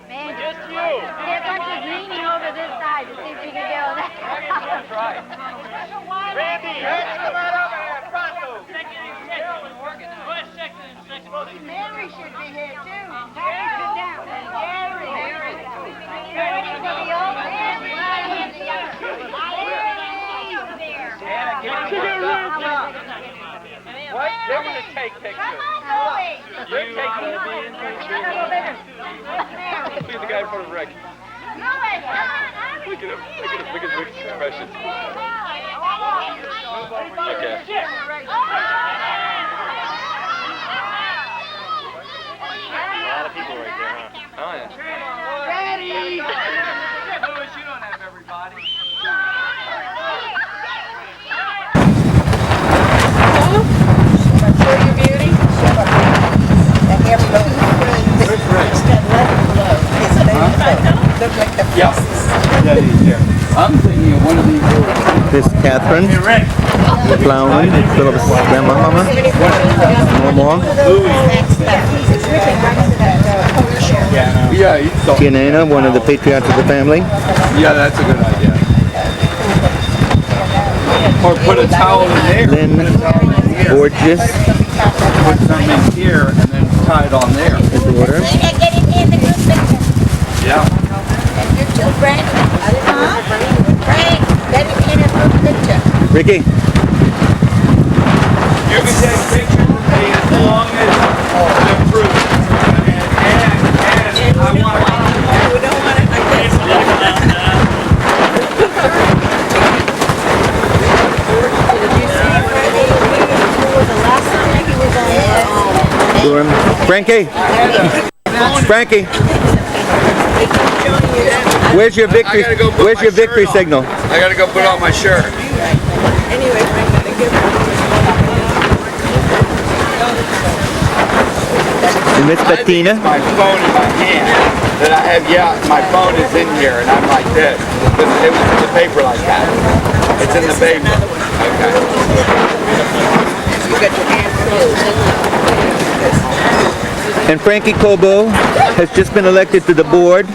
Man, just you. Get a bunch of leaning over this side to see if you can get on that. That's right. Randy, come on over here, pronto. Mary should be here too. Mary, sit down. Mary. You're waiting for the old man. What? They're going to take pictures. Come on, Louie. They're taking Look at the guy in front of Rick. Louie, come on. Look at him. Look at Rick's expression. Okay. A lot of people right there, huh? Oh, yeah. Ready. Louis, you don't have everybody. Show your beauty. And here we go. It's got leather below. Yeah. I'm thinking of one of these. This is Catherine, the flower, Philip's grandmama, Mama, Yeah, Tianena, one of the patriarchs of the family. yeah, that's a good idea. Or put a towel in there. Lynn Borges, Put some in here and then tie it on there. the daughter. Get it in the group picture. Yeah. And you too, Frank. Frank, get it in a group picture. Ricky, You can take pictures of me as long as the fruit. And I want to. We don't want it like this. Did you see Freddie? Who was the last time he was on? Durham, Frankie, Frankie, where's your victory? I gotta go put Where's my your victory shirt on. signal? I gotta go put on my shirt. Anyway, Frank, gotta give And Miss I think Bettina, it's my phone in my hand that I have. Yeah, my phone is in here, and I'm like this. It was in the paper like that. It's in the paper. Okay. you got your hand and Frankie Cobo has just been elected to the board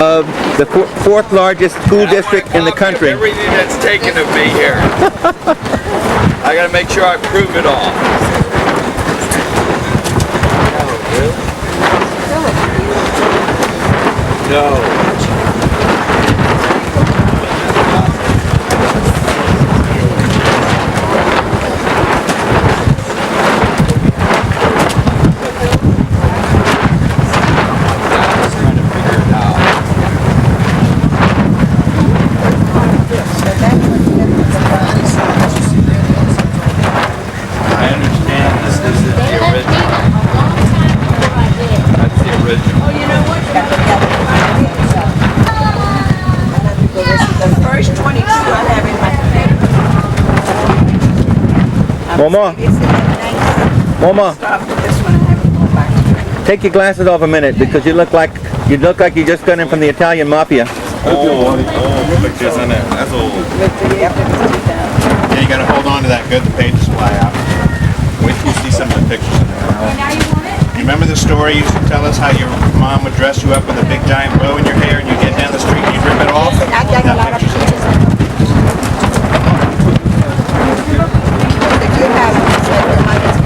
of the fourth largest school district in the country. Everything that's taken of me here. I gotta make sure I prove it all. No. Mama, Mama, take your glasses off a minute because you look like you just got in from the Italian mafia. Oh, pictures in there. That's old. Yeah, you gotta hold on to that good. The pages fly out. Wait till you see some of the pictures in there. You remember the story you used to tell us how your mom would dress you up with a big giant bow in your hair and you get down the street and you'd rip it off? I got a lot of pictures. Did you have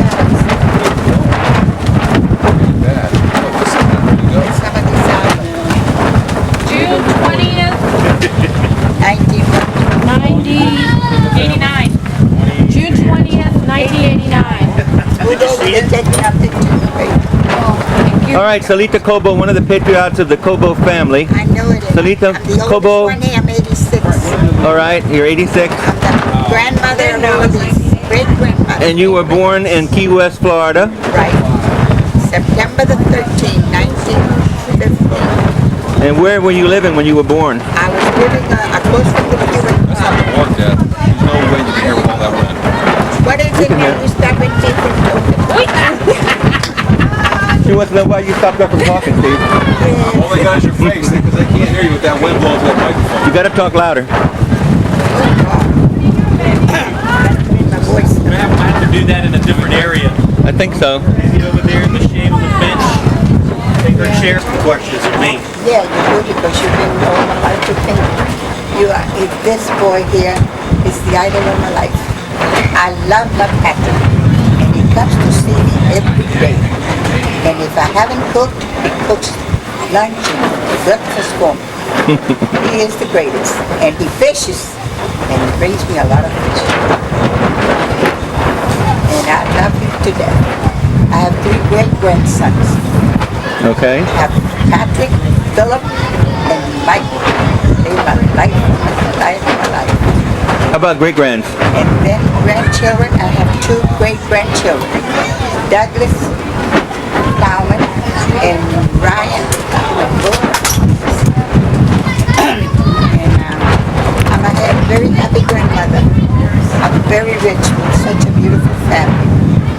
June 20th, 1989. June 20th, 1989. All right, Salita Cobo, one of the patriarchs of the Cobo family. I know it is. Salita I'm the Cobo. oldest one here, I'm 86. All right, you're 86, I'm the grandmother and all these great-grandmother. and you were born in Key West, Florida. Right. September the 13th, 1950. And where were you living when you were born? I was living across from the Cuban Club. Walk that. There's no way you can hear all that wind. What is it that you stop and take and She wants to know why you stopped her from talking, Steve. All they got is your face because they can't hear you with that wind blowing that microphone. You got to talk louder. I have to do that in a different area. I think so. See over there in the shade on the bench? Take her share some questions of me. Yeah, you do because you've been all my life to paint. This boy here is the idol of my life. I love my Patrick, and he comes to see me every day. And if I haven't cooked, he cooks lunch and breakfast for me. He is the greatest, and he fishes, and he brings me a lot of fish. And I love him to death. I have 3 great-grandsons. Okay. I have Patrick, Philip, and Michael. They're my life, my life. How about great-grands? And then grandchildren, I have 2 great-grandchildren. Douglas Bauman and Ryan. I'm a very happy grandmother. I'm very rich with such a beautiful family.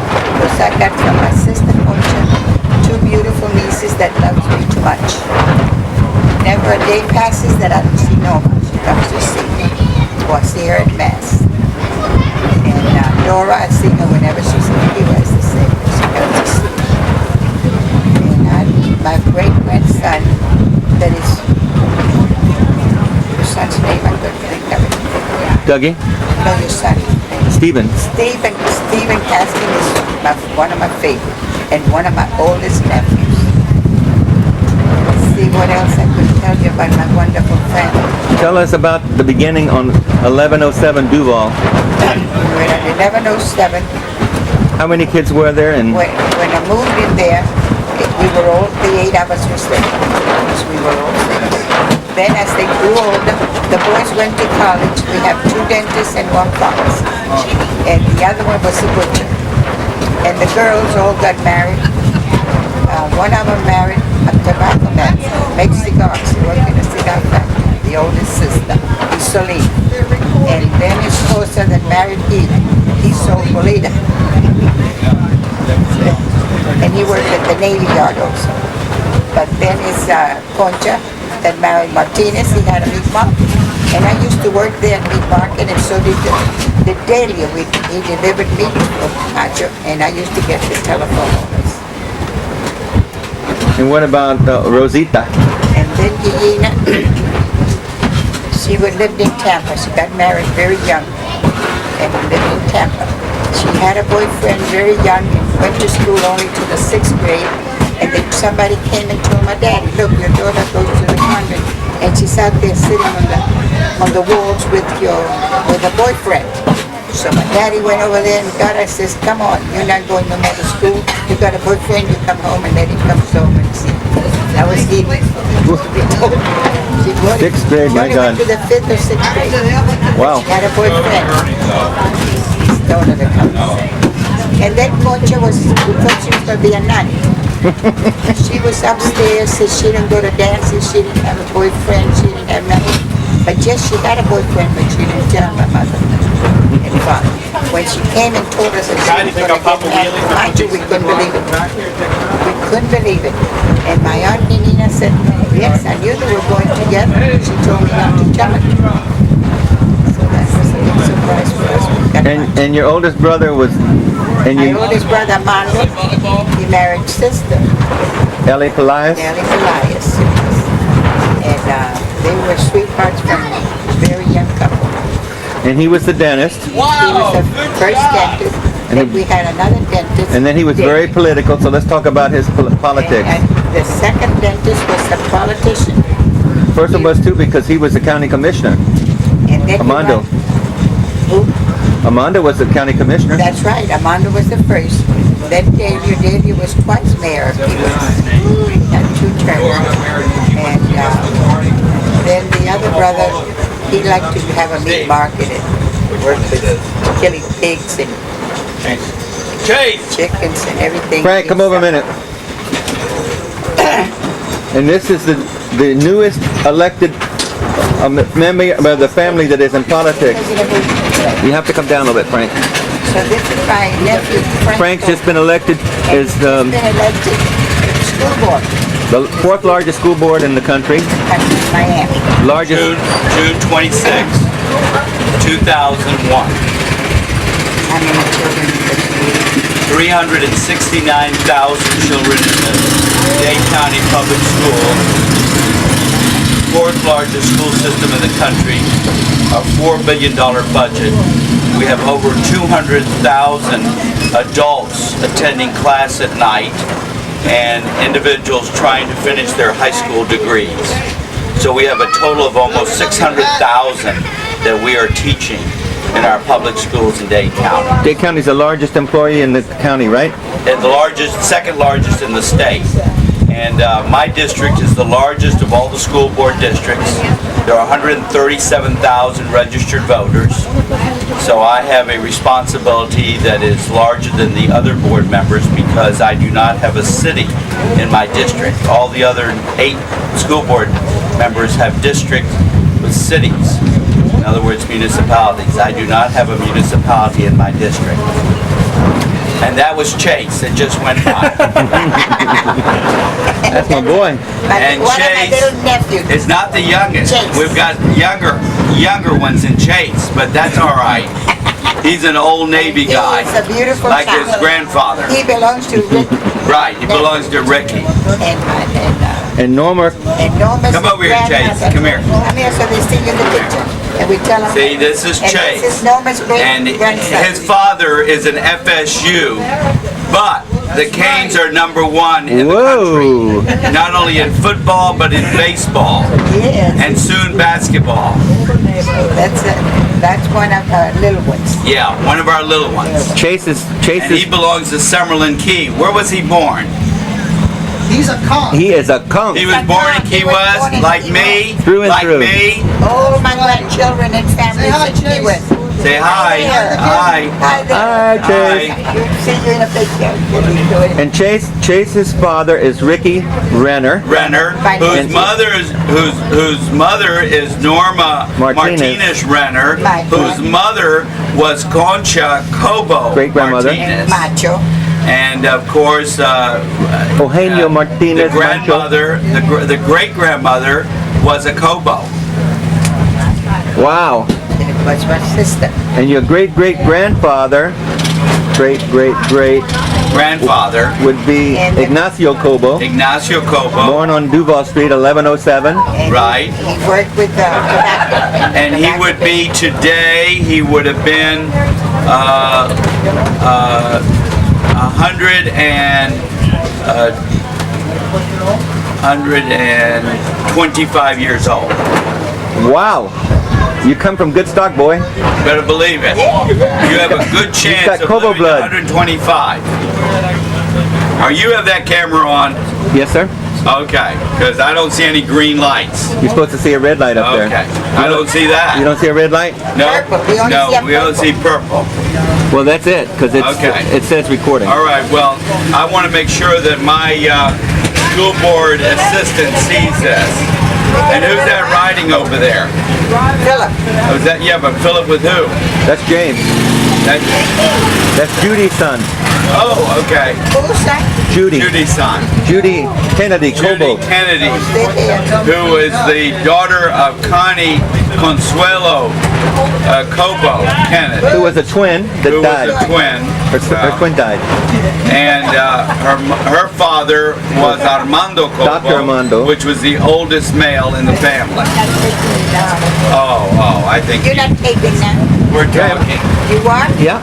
Because I got from my sister Concha 2 beautiful nieces that loves me too much. Never a day passes that I don't see Norma. She comes to see me. Or I see her at Mass. And Dora, I see her whenever she's in the U.S. the same. She comes to see me. And my great-grandson, that is, your son's name, I couldn't think of it. Dougie? No, your son. Stephen? Stephen Caskin is one of my favorite and one of my oldest nephews. Let's see what else I could tell you about my wonderful family. Tell us about the beginning on 1107 Duval. When at 1107, How many kids were there? And when I moved in there, we were all, the 8 of us were staying. We were all staying. Then as they grew older, the boys went to college. We have 2 dentists and 1 pharmacist. And the other one was a butcher. And the girls all got married. One of them married a tobacco man, makes cigars. He worked in a cigar factory. The oldest sister, Isoline. And then his esposa that married he sold Bolida. And he worked at the Navy Yard also. But then his Concha that married Martinez, he had a meat market. And I used to work there at meat market, and so did the Delia. He delivered meat from Pacho, and I used to get the telephone orders. what about Rosita? And then Gallina, she lived in Tampa. She got married very young and lived in Tampa. She had a boyfriend very young and went to school only to the 6th grade. And then somebody came and told my daddy, look, your daughter goes to the convent. And she's out there sitting on the walls with a boyfriend. So my daddy went over there and got her and says, come on, you're not going no more to school. You got a boyfriend, you come home and let him come home and see. That was he. Sixth grade, my God. Went to the 5th or 6th grade. Wow. She had a boyfriend. His daughter to come. And then Concha was, because she was going to be a nun. She was upstairs, said she didn't go to dances, she didn't have a boyfriend, she didn't have nothing. But yes, she had a boyfriend, but she didn't tell my mother and father. When she came and told us that she was going to get married, we couldn't believe it. We couldn't believe it. And my aunt Nina said, yes, I knew they were going together. She told me not to tell her. So that was a big surprise for us. And your oldest brother was... My oldest brother, Armando, he married sister. Ellie Pelias? Ellie Pelias. And they were sweethearts from a very young couple. And he was the dentist. He was the first dentist. And then we had another dentist. And then he was very political, so let's talk about his politics. And the second dentist was a politician. First one was too, because he was the county commissioner. And then Armando. Who? Armando was the county commissioner. That's right. Armando was the first. Then Davia was twice mayor. He had 2 terms. And then the other brother, he liked to have a meat market and work with killing pigs and chickens and everything. Frank, come over a minute. And this is the newest elected member of the family that is in politics. You have to come down a little bit, Frank. So this is my nephew, Frank. Frank's just been elected as been elected school board. the 4th largest school board in the country. Miami. Largest. June 26, 2001. How many children? 369,000 children in the Dade County Public Schools, fourth largest school system in the country, a $4 billion budget. We have over 200,000 adults attending class at night and individuals trying to finish their high school degrees. So we have a total of almost 600,000 that we are teaching in our public schools in Dade County. Dade County is the largest employee in the county, right? And the largest, second largest in the state. And my district is the largest of all the school board districts. There are 137,000 registered voters. So I have a responsibility that is larger than the other board members because I do not have a city in my district. All the other 8 school board members have districts with cities. In other words, municipalities. I do not have a municipality in my district. And that was Chase. It just went by. That's my boy. And One of my Chase little nephews. is not the youngest. Chase. We've got younger ones in Chase, but that's all right. He's an old Navy guy, He is a beautiful like his child. grandfather. He belongs to Rick Right, he belongs to Ricky. And Norma, and Norma's Come over here, Chase. grandmother. Come here. Come here so they see you in the picture. And we tell them. See, this is and Chase. This is Norma's And grandson. his father is an FSU, but the Canes are #1 in the whoa! country. Not only in football, but in baseball. Yes. And soon basketball. That's one of our little ones. Yeah, one of our little ones. Chase is And he belongs to Summerland Key. Where was he born? He's a con. he is a conch. He was born in Key West, like me, Through and like through. me. All my grandchildren and families Say hi, in Key Chase. West. Say hi. Hi. Hi there. Hi, Chase. Hi. See you in a picture. And Chase's father is Ricky Renner. Renner, whose mother is Norma Martinez. Martinez Renner, My whose mother was Concha Cobo Great-grandmother. Martinez. Macho. And of course, Eugenio Martinez the grandmother, the great-grandmother was a Cobo. Wow. It was my sister. And your great-great-grandfather, great-great-great, Grandfather, would be Ignacio Cobo, Ignacio Cobo, born on Duval Street, 1107. And Right. He worked with tobacco. and he would be today, he would have been 125 years old. Wow. You come from good stock, boy. Better believe it. You have a good chance got of Cobo living blood. 125. Are you have that camera on? Yes, sir. Okay, because I don't see any green lights. You're supposed to see a red light up there. Okay, I don't see that. You don't see a red light? No, Purple. We only see a we only see purple. Well, that's it, because Okay. it says recording. All right, well, I want to make sure that my school board assistant sees this. And who's that riding over there? Philip. Oh, is that, yeah, but Philip with who? That's James. That, That's Judy's son. oh, okay. Who's that? Judy. Judy's son. Judy Kennedy Judy Cobo. Kennedy, They're here. who is the daughter of Connie Consuelo Cobo Kennedy, Who was a twin that who was died. a twin. Her twin died. And her father was Armando Cobo, Dr. Armando. which was the oldest male in the family. Oh, I think You're not taping now. we're talking. You are? Yeah.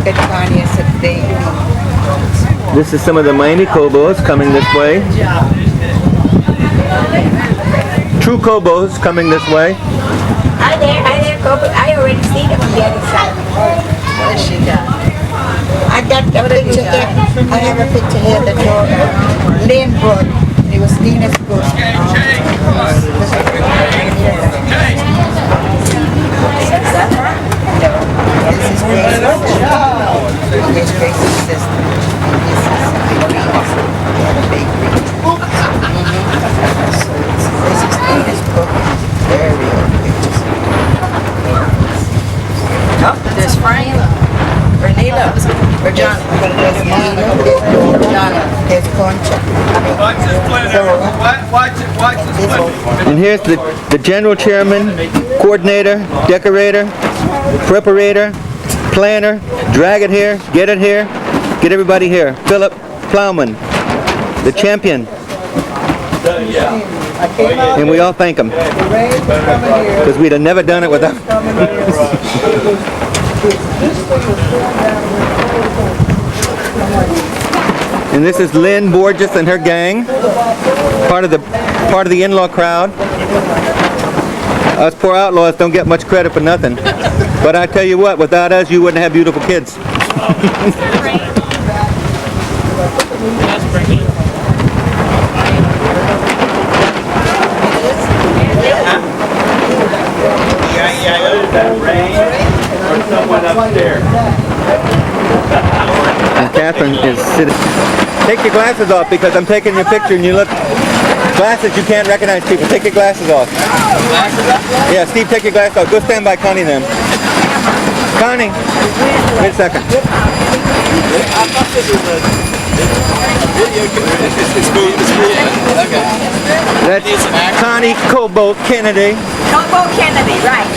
Good Connie is a thing. This is some of the Miami Cobos coming this way. True Cobos coming this way. Hi there, Coco. I already see them on the other side. What has she done? I got a picture here. I have a picture here that Lynn brought. It was Nina's book. No, this is Grace's sister. Here's Grace's sister. And this is the bakery. So this is Nina's book. Very old pictures. Oh, there's Frank. Or Nila. Or John. There's Nina, there's Donna, there's Concha. Watch this splinter. Watch this splinter. And here's the general chairman, coordinator, decorator, preparator, planner. Drag it here, get everybody here. Philip Plowman. the champion, Yeah. and we all thank him because we'd have never done it without. And this is Lynn Borges and her gang, part of the in-law crowd. Us poor outlaws don't get much credit for nothing. But I tell you what, without us, you wouldn't have beautiful kids. That rain or someone upstairs. And Catherine is sitting. Take your glasses off because I'm taking your picture and you look. Glasses, you can't recognize people. Take your glasses off. Yeah, Steve, take your glasses off. Go stand by Connie then. Connie, wait a second. That's Connie Cobo Kennedy. Cobo Kennedy, right.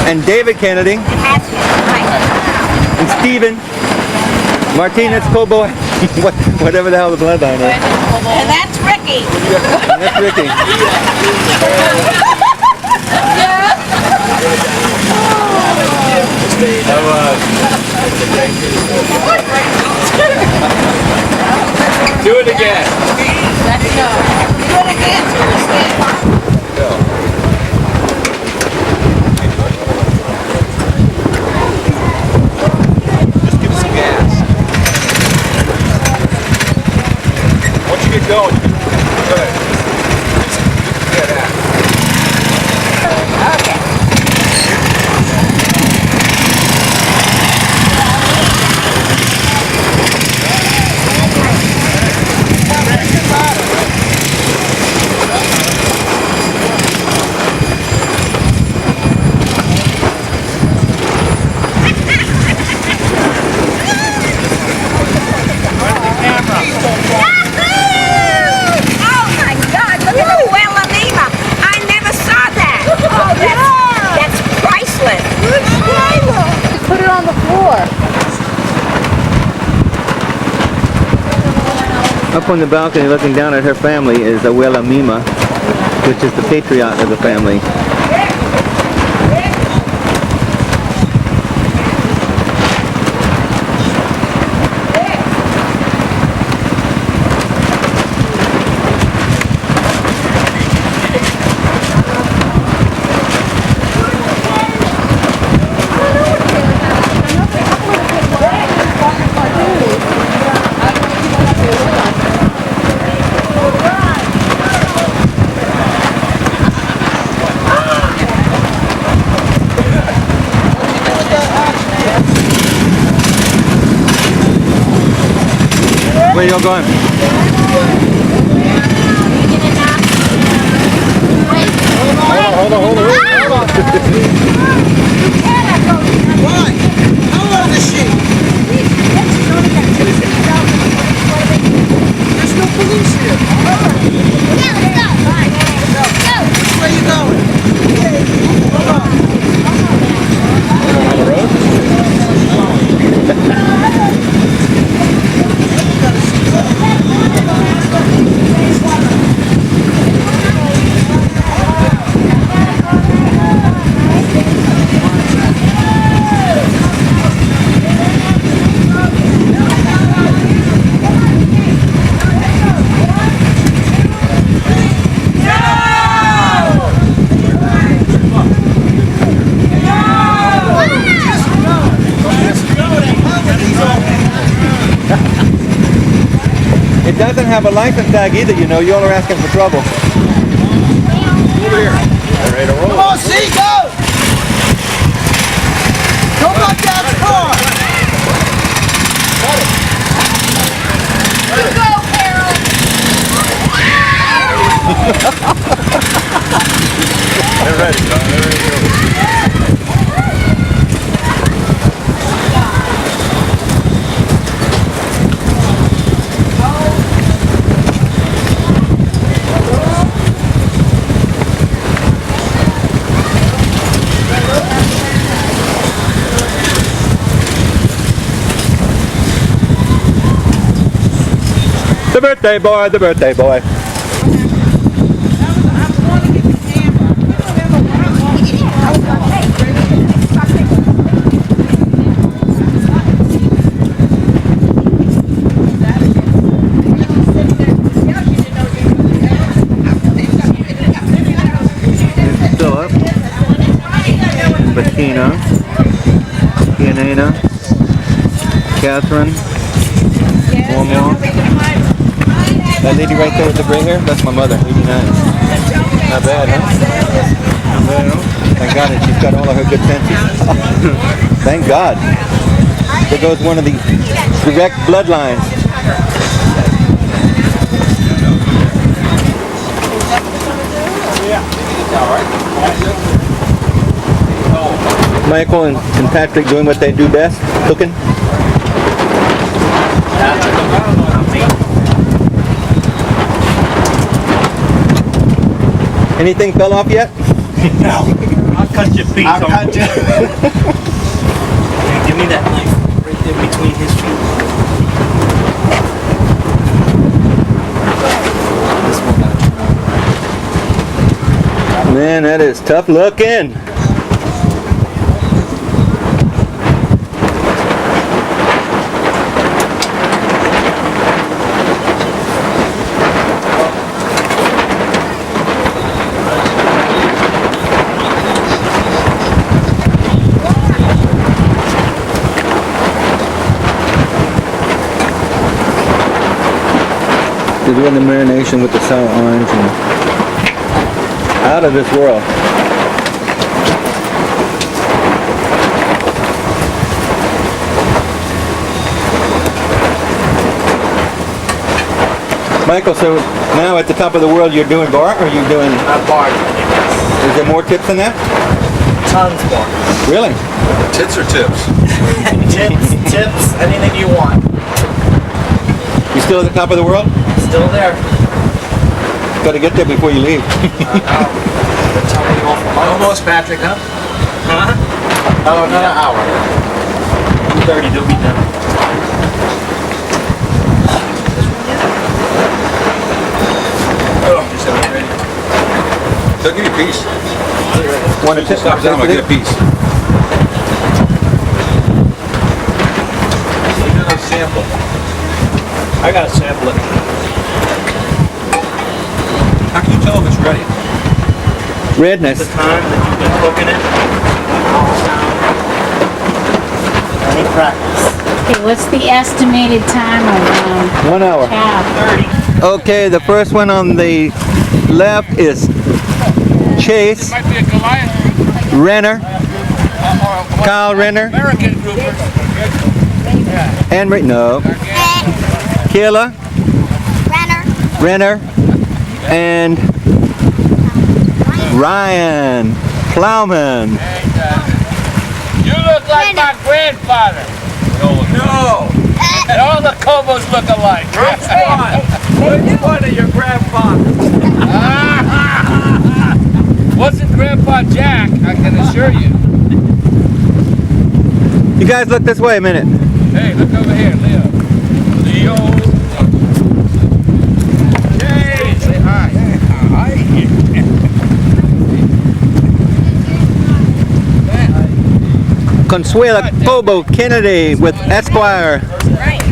And David Kennedy. Right. And Stephen Martinez Cobo, whatever the hell the bloodline is. And that's Ricky. And that's Ricky. Do it again. Do it again. Just give us some gas. Once you get going, go ahead. Yeah, that. Oh my God, look at the Wella Lima. I never saw that. Oh, that's priceless. Put it on the floor. Up on the balcony looking down at her family is Abuela Mima, which is the patriarch of the family. Where you all going? Hold on. Why? How old is she? There's no police here. Where you going? It doesn't have a license tag either, you know. You all are asking for trouble. Over here. Ready to roll. Come on, see, go! Don't block Dad's car! You go, Carol. They're ready, John. They're ready to go. The birthday boy, the birthday boy. Philip, Bettina, Pianina, Catherine, one more. That lady right there with the gray hair, that's my mother, 89. Not bad, huh? Not bad, huh? Thank God that she's got all of her good senses. Thank God. There goes one of the direct bloodlines. Michael and Patrick doing what they do best, cooking. Anything fell off yet? No. I'll cut your feet. I'll cut you. Give me that knife right there between his feet. Man, that is tough looking. They're doing the marination with the sour orange and out of this world. Michael, so now at the top of the world you're doing bar, or are you doing... Bar. Is there more tips than that? Tons more. Really? Tits or tips? tips, anything you want. You still at the top of the world? Still there. Got to get there before you leave. Almost, Patrick, huh? Huh? Oh, another hour. 2:30, they'll be done. Oh, you said I'm ready. They'll give you a piece. Want to tip? Stop down, I'll get a piece. You got a sample. I got to sample it. How can you tell if it's ready? Redness. The time that you've been cooking it. Any practice. Okay, what's the estimated time around 1 hour. cow? 30. Okay, the first one on the left is Chase Might be a Goliath Renner, Kyle Renner, American grouper. and no, Kayla Renner, and Ryan Plowman. You look like my grandfather. No! And all the Cobos look alike. Which one? Which one of your grandfathers? Wasn't Grandpa Jack, I can assure you. You guys look this way a minute. Hey, look over here, Leo. Leo. Hey, say hi. Consuela Cobo Kennedy with Esquire,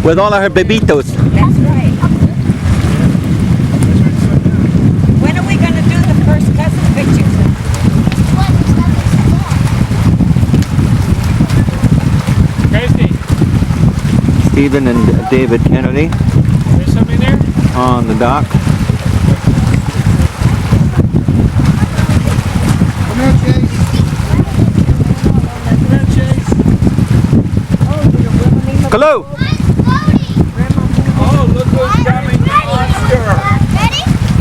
with all of her bebitos. That's right. When are we going to do the first cousin pictures? Crazy. Stephen and David Kennedy There's something there? on the dock. Come here, Chase. Hello! Oh, look who's coming, the monster!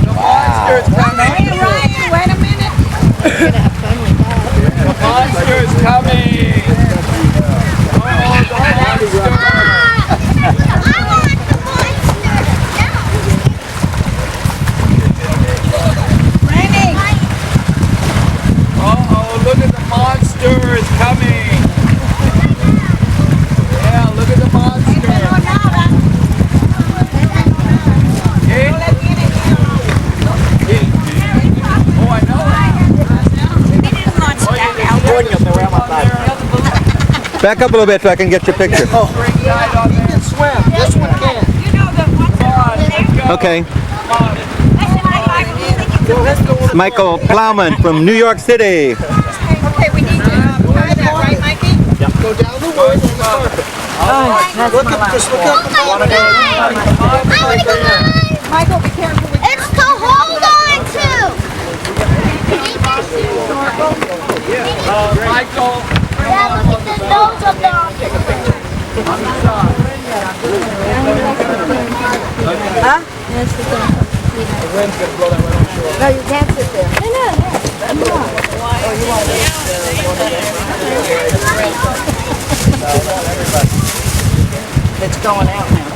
The monster's coming! Hey, Ryan, wait a minute. The monster's coming! Oh, the monster! Raining. Oh, look at the monster is coming! Yeah, look at the monster! Back up a little bit so I can get your picture. He can swim. This one can't. Okay. Michael Plowman from New York City. Okay, we need to try that, right, Mikey? Go down the wood on the carpet. Look at this. Look at Michael, be careful. It's to hold on to. Michael. Yeah, look at the nose of the object. Huh? No, you can't sit there. It's going out now.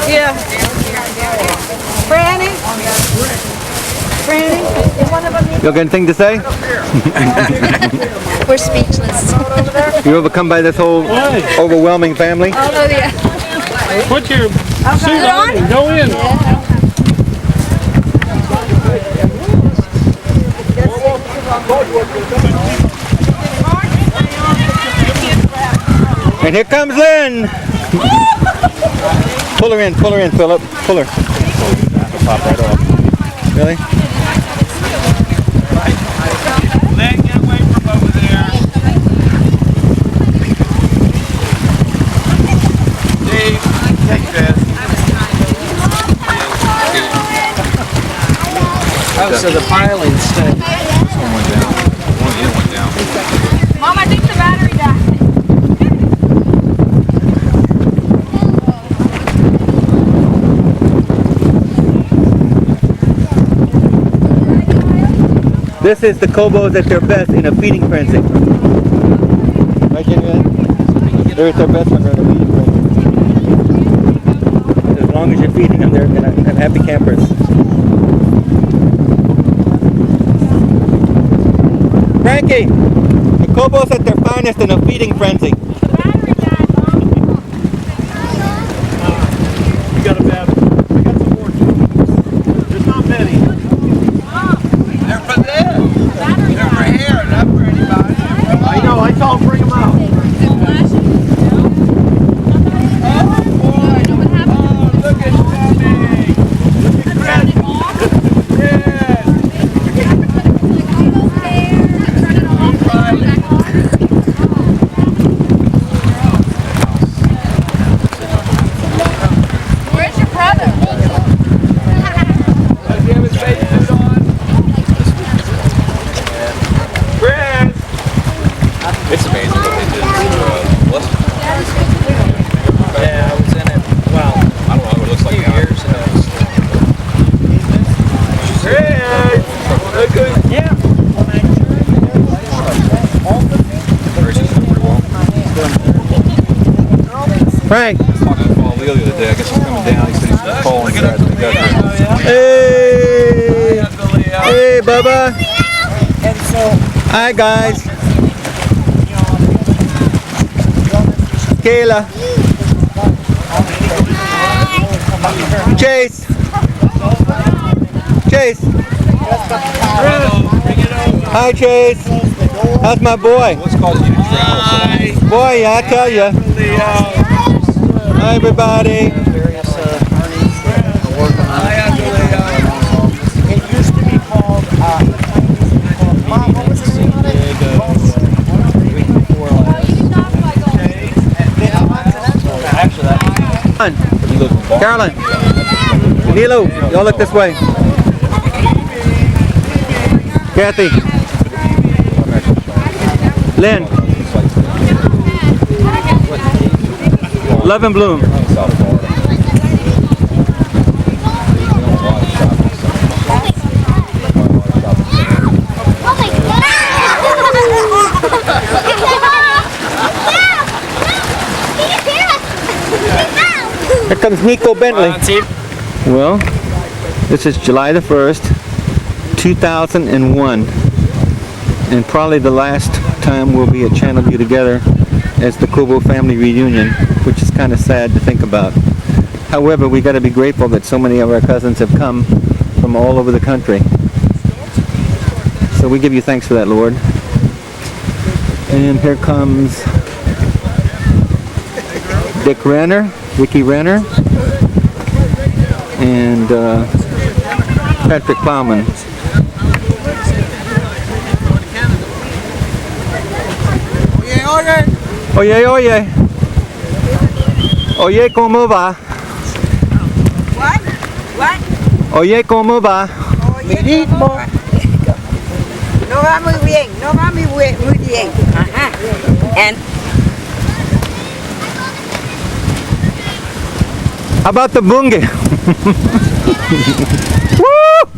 Yeah. Franny? Franny? Is one of them You got anything to say? We're speechless. You overcome by this whole overwhelming family? Oh, yeah. Put your suit on and go in. And here comes Lynn! Pull her in, Philip. Pull her. Pop right off. Really? Len, get away from over there. Dave, take this. Oh, so the piling's staying. One went down. One in went down. Mom, I think the battery died. This is the Cobos at their best in a feeding frenzy. Right, Jenny? They're at their best when they're in a feeding frenzy. As long as you're feeding them, they're happy campers. Frankie, the Cobos at their finest in a feeding frenzy. You got a battery. I got some more. There's not many. They're for this. They're for here, not for anybody. I know, I told them bring them out. Look at Sammy. Look at Fred. Where's your brother? Does he have his face suit on? Chris! It's amazing what they did to Melissa. Yeah, I was in it. Well, I don't know what it looks like now. years ago. Chris! Look good. Yeah. Frank! I was talking to Paul Leo the other day. I guess he's coming down. He said he's going to call and guys. Hey! Hey, Bubba! Hi, guys. Kayla. Chase. Chase. Hi, Chase. How's my boy? What's causing you to travel? Boy, I tell you. Hi, everybody. It used to be called, Mom, what was the name of it? Carolyn. Danilo, y'all look this way. Kathy. Lynn. Love and Bloom. Here comes Nico Bentley. Well, this is July the 1st, 2001. And probably the last time we'll be at Channelview together as the Cobo family reunion, which is kind of sad to think about. However, we got to be grateful that so many of our cousins have come from all over the country. So we give you thanks for that, Lord. And here comes Dick Renner, Ricky Renner, and Patrick Plowman. Oye, oye. Oye, ¿cómo va? What? What? Oye, ¿cómo va? Oye, ¿cómo va? No va muy bien, no va muy bien. Ajá. And How about the bunge? Woo!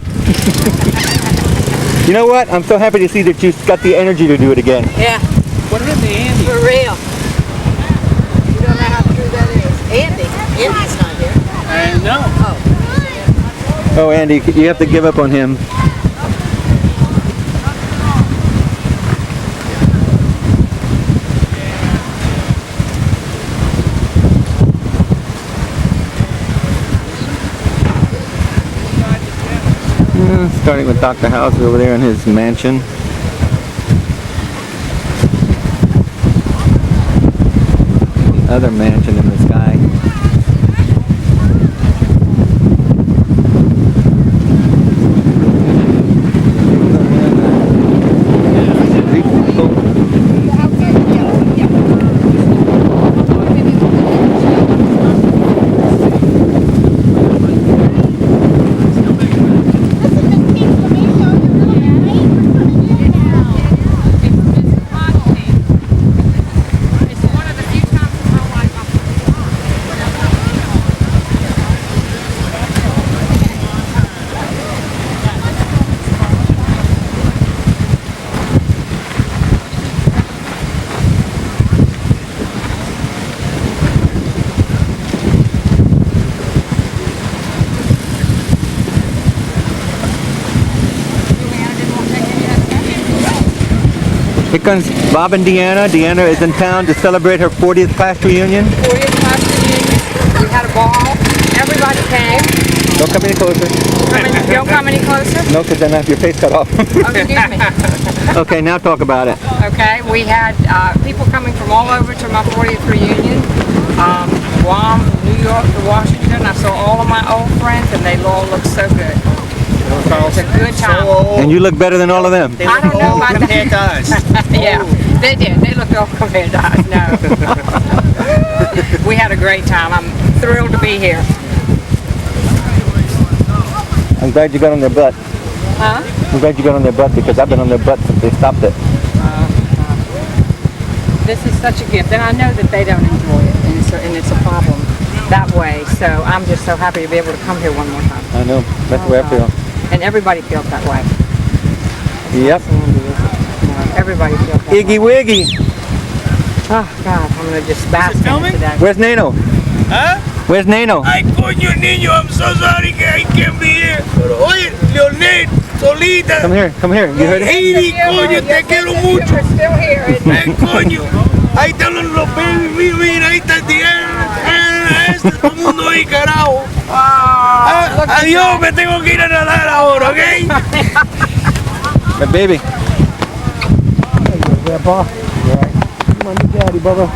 You know what? I'm so happy to see that you got the energy to do it again. yeah, What is the Andy? for real. You don't know how true that is. Andy's not here. I know. Oh, Andy, you have to give up on him. Starting with Dr. House over there in his mansion. Other mansion in the sky. Here comes Bob and Deanna. Deanna is in town to celebrate her 40th class reunion. 40th class reunion. We had a ball. Everybody came. Don't come any closer. Don't come any closer. No, because then I have your face cut off. Oh, excuse me. Okay, now talk about it. Okay, we had people coming from all over to my 40th reunion. Guam, New York to Washington. I saw all of my old friends and they all looked so good. It was a good time. And you look better than all of them. I don't know about compared to us. Yeah, they did. They looked all compared to us. No. We had a great time. I'm thrilled to be here. I'm glad you got on their butt. Huh? I'm glad you got on their butt because I've been on their butt since they stopped it. This is such a gift, and I know that they don't enjoy it, and it's a problem that way. So I'm just so happy to be able to come here one more time. I know. That's the way I feel. And everybody feels that way. Yep. Everybody feels that Iggy way. Wiggy. Oh, God, I'm going to just bask in it today. Where's Nano? Huh? Where's Nano? Ay, coño, niño, I'm so sorry que I can't be here. Pero, oye, Leonel, Solita. Come here, come here. You heard it? Heidi, coño, te quiero mucho. We're still here. Coño, ahí están los baby, mira, ahí está Diana, todo el mundo ahí, carajo. Adiós, me tengo que ir a nadar ahora, ¿ok? My baby. Grandpa. Come on, your daddy, brother.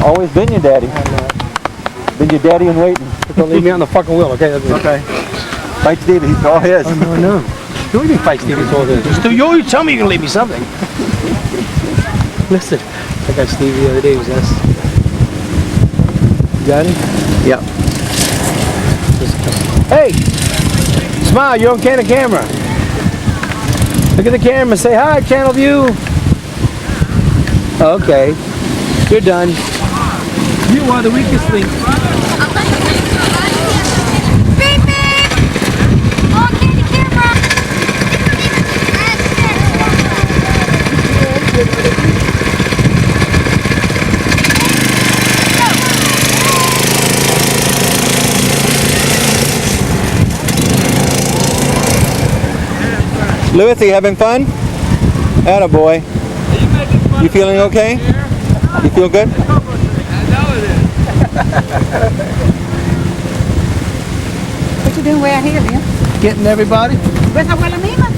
Always been your daddy. Been your daddy in waiting. Don't leave me on the fucking wheel, okay? Okay. Fight Stevie, he's all his. Oh, no. Who do you fight Stevie for this? Just you always tell me you can leave me something. Listen, I got Stevie the other day, was this. You got him? Yep. Hey! Smile, you're on camera. Look at the camera, say hi, channel view. Okay, you're done. You are the weakest link. Beep, beep. Okay, the camera. Louis, are you having fun? Attaboy. You feeling okay? You feel good? What you doing way out here, man? Getting everybody? Where's Abuela Mima?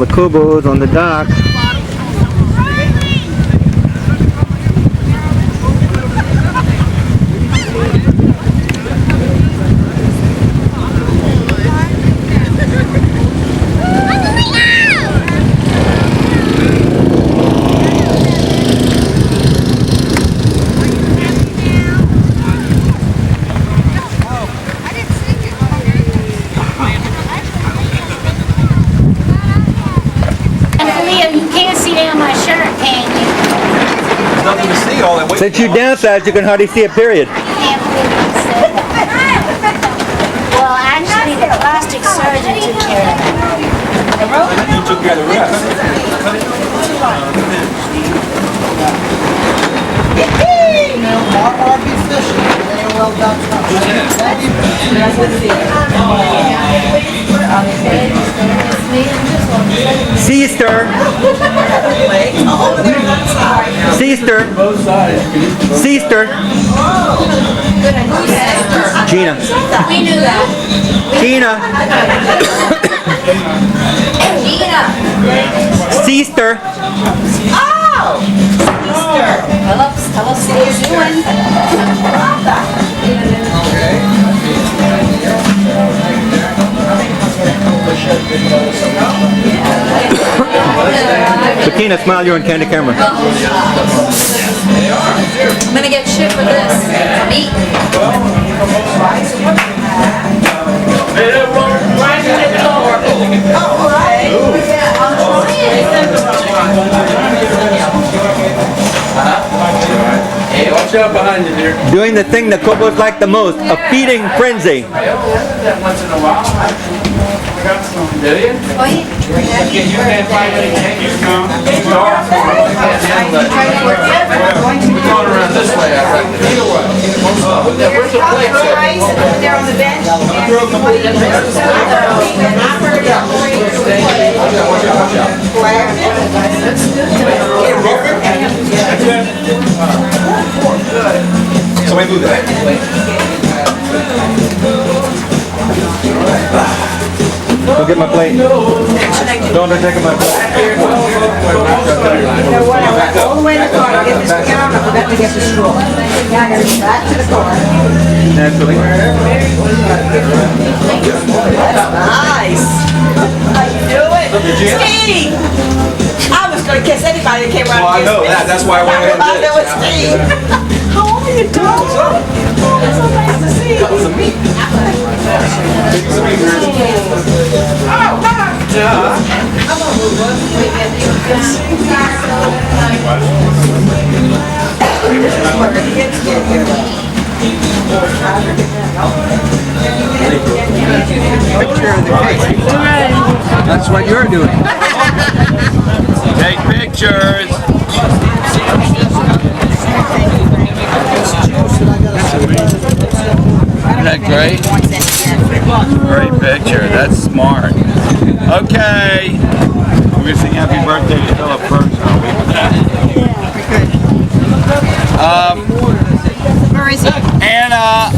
the Cobos on the dock. Since you downsized, you can hardly see a period. Well, actually, the plastic surgeon took care of it. You took care of the rest. Sister. Sister. Sister. Gina. We knew that. Gina. Gina. Sister. Oh! Hello, Bettina, smile, you're on Candy camera. I'm gonna get shit for this. Meat. Hey, watch out behind you, dear. Doing the thing the Cobos like the most, a feeding frenzy. Once in a while. Do you? Oh, yeah. You can't find anything. You come. You are. We're going around this way, I reckon. Either way. Where's the plate? They're on the bench. Somebody move that. Go get my plate. Don't take my plate. All the way to the car. Get this down. I forgot to get the straw. Now I gotta get back to the car. Naturally. Nice. How you doing? Steve! I was gonna kiss anybody that came around. Well, I know that. That's why I went ahead and did it. That was Steve. How are you doing? It's so nice to see you. That's what you're doing. Take pictures. Isn't that great? Great picture. That's smart. Okay. We're gonna sing happy birthday to Philip first, are we? Where is he? Anna.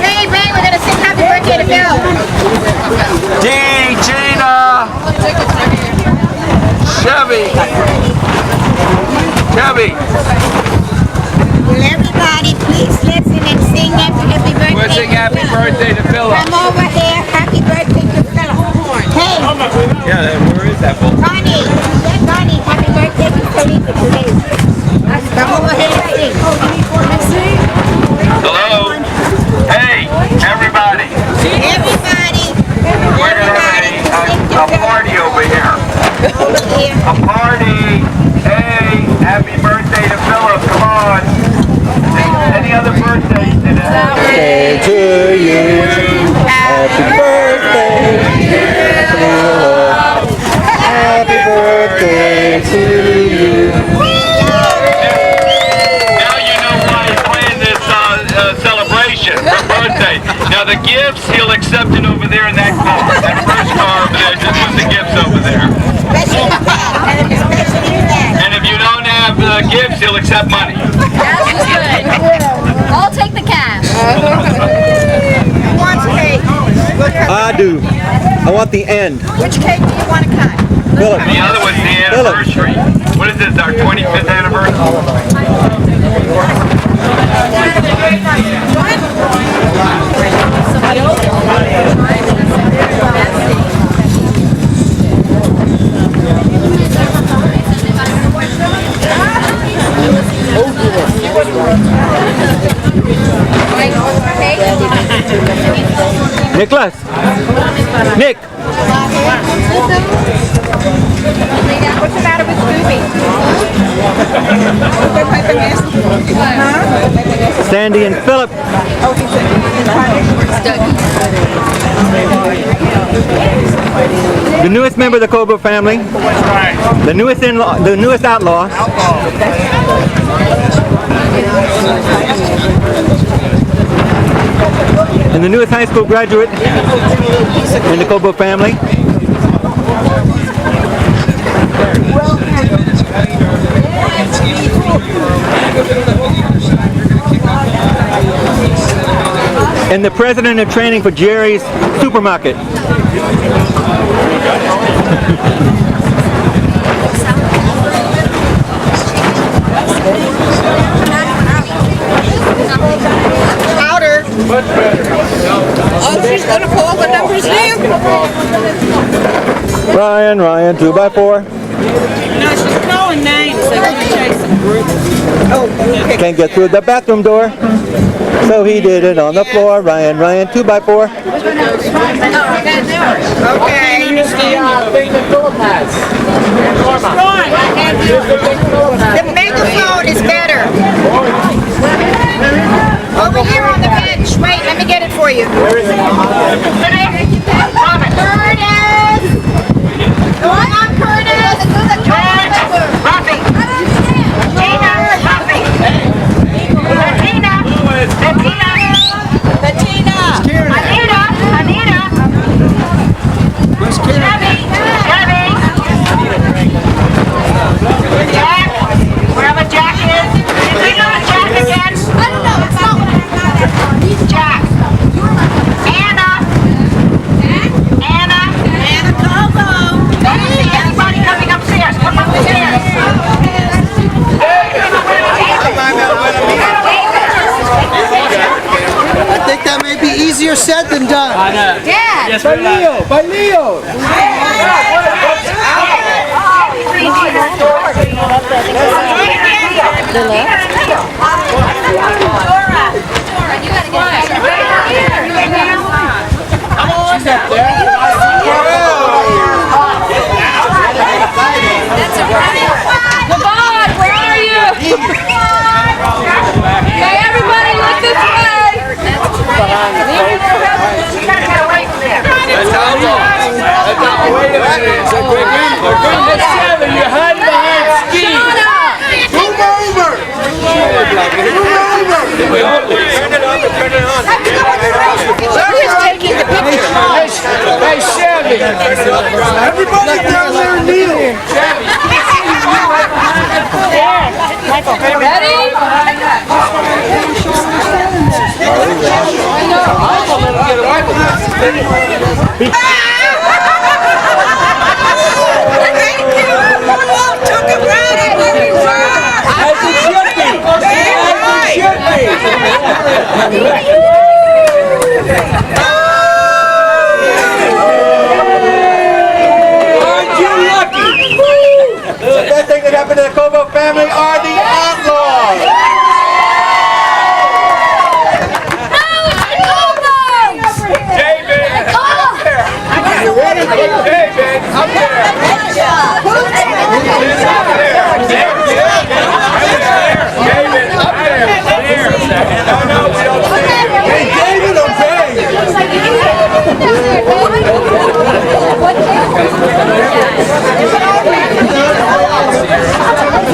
Hey, Ray, we're gonna sing happy birthday to Bill. Dee, Gina. Chevy. Will everybody please listen and sing happy birthday? We're singing happy birthday to Philip. Come over here, happy birthday to Philip. Hey, Yeah, where is that? Connie, happy birthday to Philip today. Come over here and sing. Hello. Hey, everybody. We're gonna have a party over here. A party. Hey, happy birthday to Philip. Come on. Any other birthdays today? Birthday to you. Happy birthday, dear Philip. Happy birthday to you. Now you know why he's playing this celebration for birthday. Now the gifts, he'll accept it over there in that car. That first car over there, just put the gifts over there. And if you don't have gifts, he'll accept money. That's good. I'll take the cash. Who wants two. I want the end. Which cake do you want to cut? Philip. The other one's the anniversary. What is this, our 25th anniversary? Nicholas. Nick. What's the matter with Scooby? Sandy and Philip. The newest member of the Cobo family. The newest in-law, the newest outlaw. And the newest high school graduate in the Cobo family. And the president of training for Jerry's Supermarket. Powder. Oh, she's going to pull the numbers in? Ryan, 2x4. No, she's calling names. They want to chase them. Oh, Can't get through the bathroom door. So he did it on the floor. Ryan, 2x4. okay. The megaphone is better. Over here on the bench. Wait, let me get it for you. Curtis! Go on, Curtis! Buffy! Tina! Buffy! Bettina! Anita! Debbie! Jack! Wherever Jack is. Did we know Jack again? I don't know. It's not what I got. Jack! Anna Cobo! Everybody coming upstairs. Come upstairs. I think that may be easier said than done. I know. Dad! Yes, By Leo! She's up there. That's a Lavon, where are you? Okay, everybody look this way. That's outlaw. Wait a minute. It's a quick number. That's 7. You're hiding behind Ski. Move over! Turn it on. Turn it on. Who's taking the picture? Hey, Chevy. Everybody down there kneel! Ready? The best thing that happened to the Cobo family are the outlaws.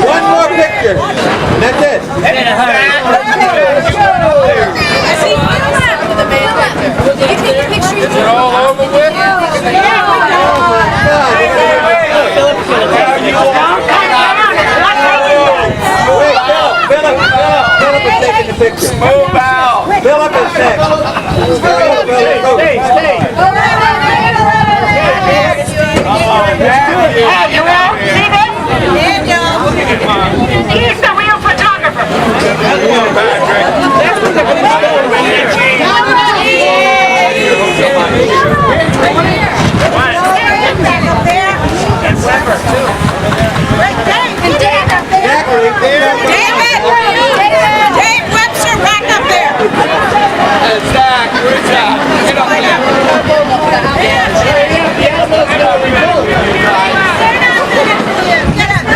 One more picture. That's it. Is it all over with? Philip is taking the picture. Move out. Philip is next. Stay. Dave Webster, back up there. Zach, good job. Get up there.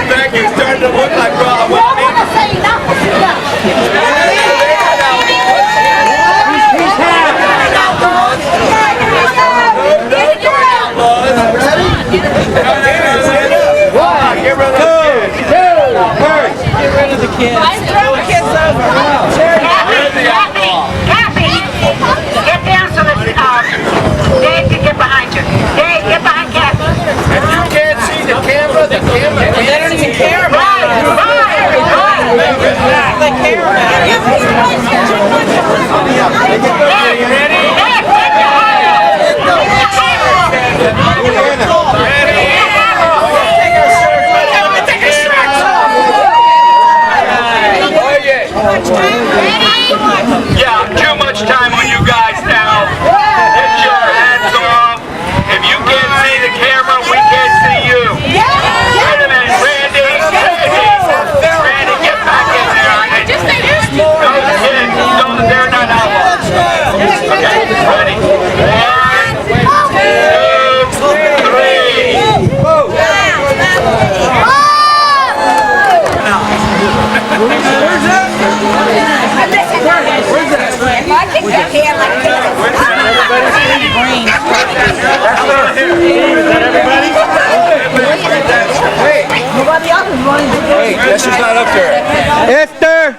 Thank you. It's starting to look like Rob. Yeah, too much time on you guys now. Get your hands off. If you can't see the camera, we can't see you. Wait a minute, Randy, get back in there. Those kids, they're not outlaws. Okay, ready? 1, 2, 3. Hey, guess who's not up there? Esther!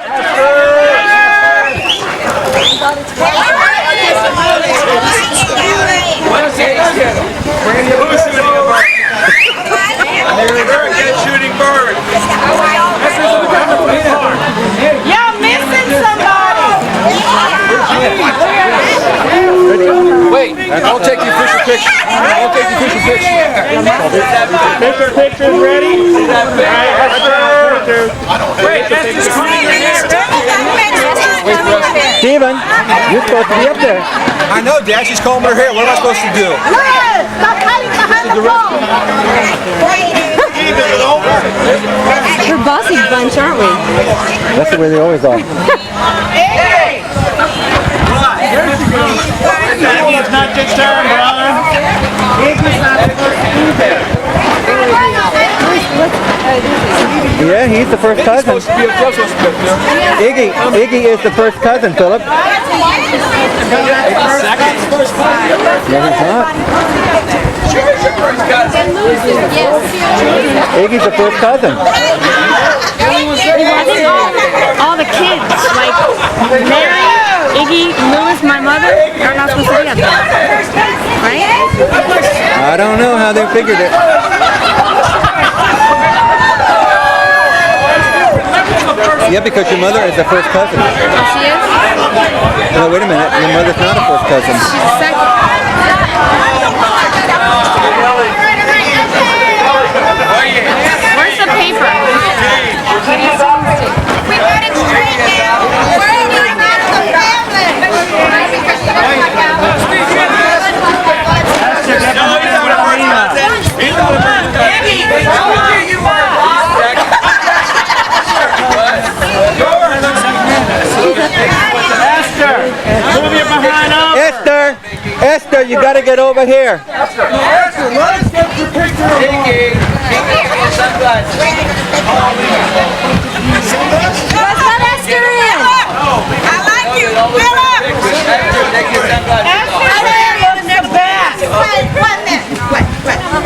Shooting bird. Y'all missing somebody. Wait, don't take the official picture. Don't take the official picture. Pictures ready? Steven, you're supposed to be up there. I know, Dad. She's combing her hair. What am I supposed to do? Stop hiding behind the wall. We're a bossy bunch, aren't we? That's the way they always are. It's not your turn, brother. Yeah, he's the first cousin. Iggy is the first cousin, Philip. No, he's not. Iggy's the first cousin. I think all the kids, like Mary, Iggy, Lewis, my mother, are not supposed to be up there. Right? I don't know how they figured it. Yeah, because your mother is the first cousin. Oh, she is? No, wait a minute. Your mother's not a first cousin. She's a second. Where's the paper? We got it straight now. We're only not the family. Esther, you got to get over here. Let's let Esther in. I like you.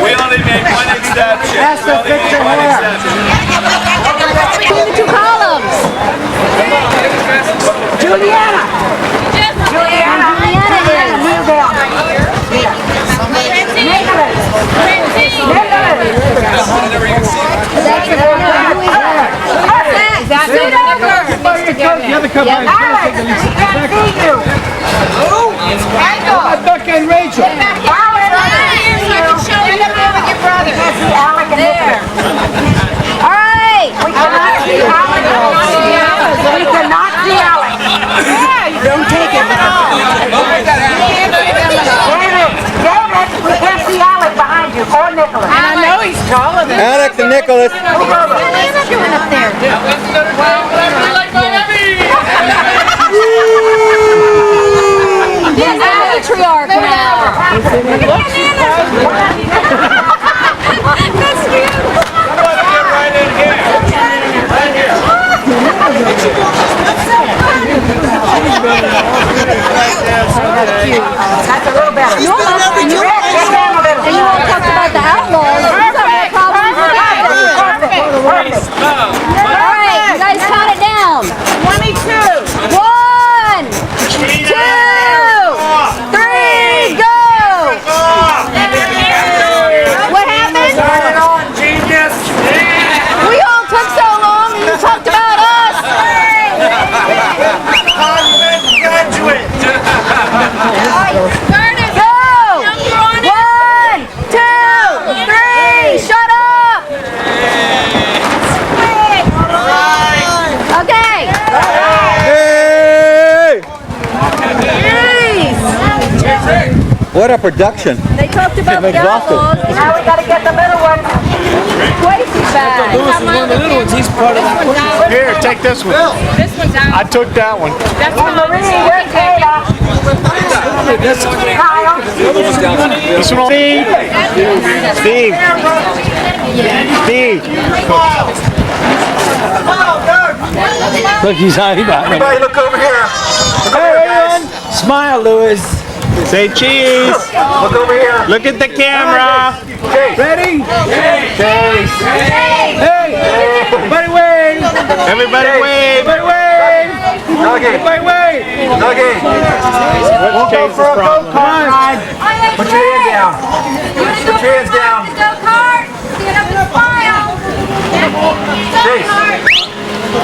We only make one exception. Esther, fix your hair. Between the two columns. Juliana. Becca and Rachel. All right. We cannot see Alec. We cannot see Alec. Take it. We can't see Alex behind you, or Nicholas. And I know he's taller than Alex and Nicholas. What are you doing up there? He's the matriarch now. That's cute. Somebody get right in here. Right here. That's a little better. You almost, and you all talked about the outlaws. You have no problems with that. All right, you guys count it down. 22. 1, 2, 3, go! What happened? We all took so long and you talked about us. Go! 1, 2, 3, shut up! Okay. Hey! Jeez. What a production. They talked about I'm the exhausted. outlaws. Now we gotta get the middle one. Twice bad. Lewis is one of the little ones. He's part of that. Here, take this one. This one's out. I took that one. That's one of the Where's Taylor? Kyle? This one. Steve. Steve. Look, he's hiding behind me. Everybody look over here. Hey, everyone. Smile, Lewis. Say cheese. Look over here. Look at the camera. Ready? Hey. Everybody wave. Everybody wave. Everybody wave. Nugget. Everybody wave. Nugget. What's Chase's problem? Come on. Put your hand down. Put your hands down.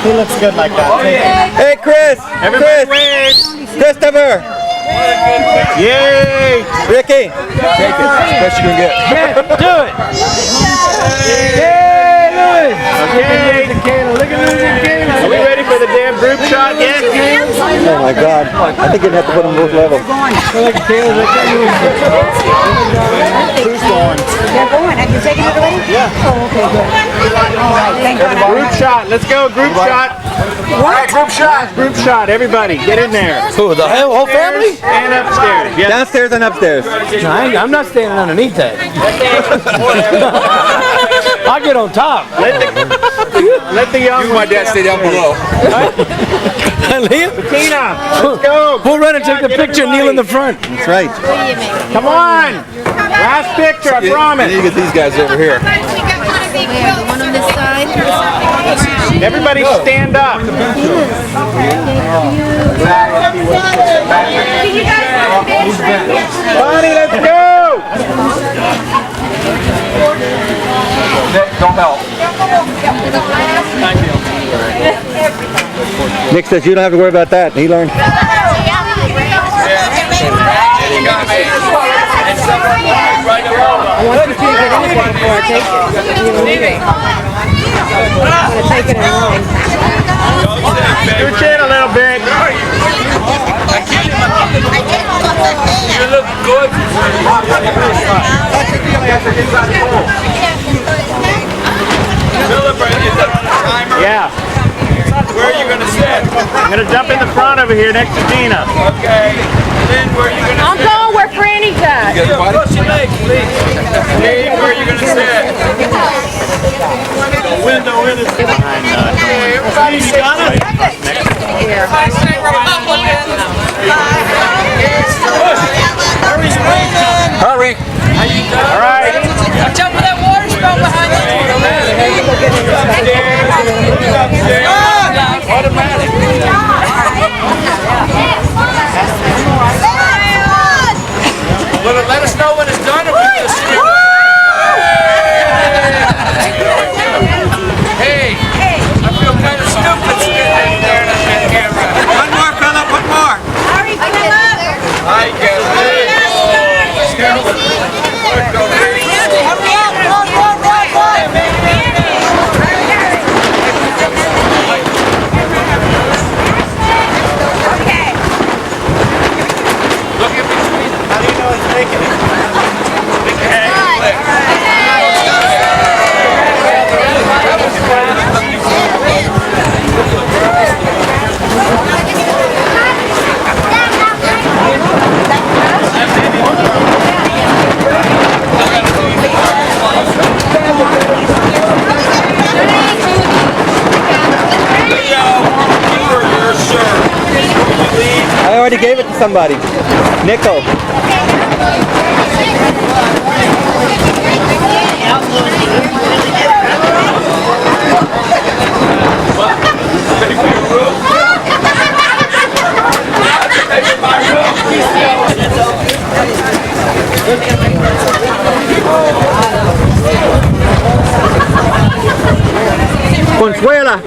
He looks good like that. Hey, Chris. Everybody Chris. wave. Christopher. Yay. Ricky. Take it. Best you can get. Do it. Yay, Lewis. Okay. Look at Lewis. Are we ready for the damn group shot yet? Oh my God. I think you'd have to put them both levels. Who's going? They're going. Have you taken it already? Yeah. Oh, okay, good. All right, thank God. Group shot. Let's go. Group shot. All right, group shot. Group shot. Everybody, get in there. Who, the whole family? And upstairs. Yes. Downstairs and upstairs. No, I'm not standing underneath that. I'll get on top. Let the young one Dad, stay down below. Liam? Tina, let's go. We'll run and take the picture and kneel in the front. That's right. Come on. Last picture, I promise. You get these guys over here. One on this side. Everybody stand up. Bonnie, let's go. Don't help. Nick says you don't have to worry about that. He learned. I want you to get anything before I take it. You don't need it. I'm going to take it in line. Your chin a little bit. You look good. Yeah. Where are you going to sit? I'm going to jump in the front over here next to Tina. Okay. Then where are you going to I'm going where Franny's at. Cross your legs, please. Hey, where are you going to sit? The window in it. Hey, everybody sit. Everybody say Republican. Hurry's waving. Hurry. All right. Watch out for that water spout behind you. Automatic. Well, let us know when it's done. Hey, I feel kind of stupid standing there in the camera. I already gave it to somebody. Nico. Consuela.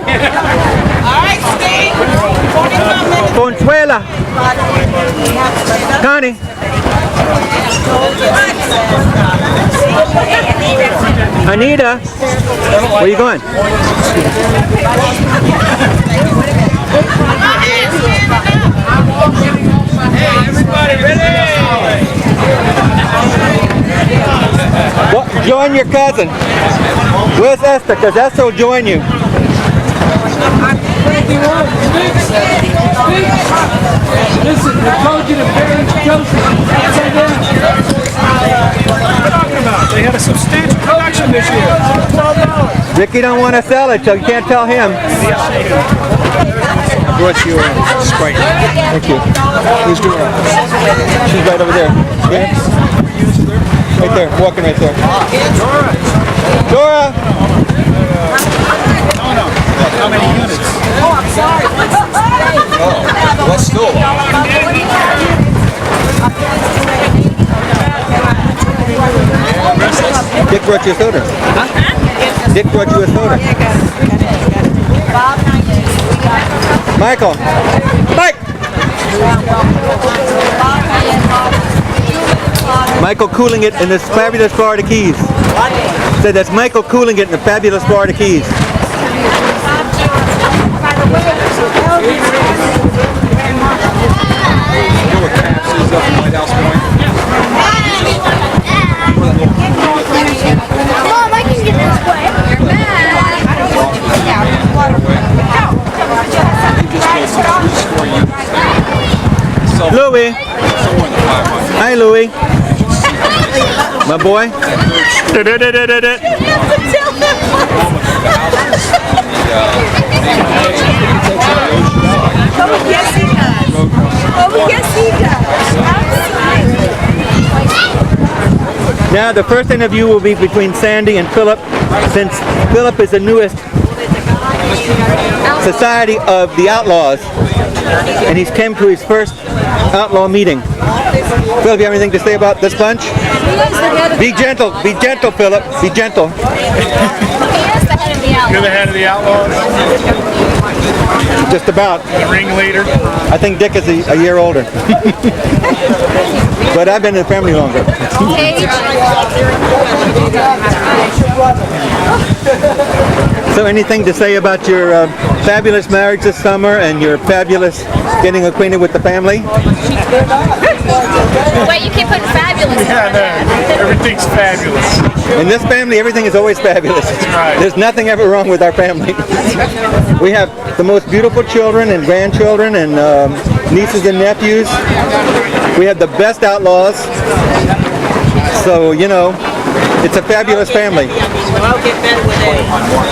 Consuela. Connie. Anita. Where you going? Hey, everybody ready? Well, join your cousin. Where's Esther? Because Esther will join you. Listen, I told you to bury Joseph. Upside down. What are you talking about? They had a substantial production this year. Ricky don't want to sell it, so you can't tell him. I brought you a Sprite. Thank you. Who's doing it? She's right over there. Yeah. Right there, walking right there. Dora! How many units? Oh, I'm sorry. What school? Dick brought you a soda. Huh? Dick brought you a soda. Michael! Mike! Michael cooling it in this fabulous Florida Keys. Said that's Michael cooling it in the fabulous Florida Keys. Mom, I can get this way. Louie! Hi, Louie. My boy. Oh, yes, he does. Oh, yes, he does. Now, the first interview will be between Sandy and Philip, since Philip is the newest Society of the Outlaws, and he's come to his first outlaw meeting. Philip, you have anything to say about this bunch? Be gentle, Philip, be gentle. You're the head of the Outlaws? Just about. The ringleader? I think Dick is a year older. But I've been in the family longer. So anything to say about your fabulous marriage this summer and your fabulous getting acquainted with the family? Wait, you can't put fabulous in there. Everything's fabulous. In this family, everything is always fabulous. Right. There's nothing ever wrong with our family. We have the most beautiful children and grandchildren and nieces and nephews. We have the best outlaws. So, you know, it's a fabulous family.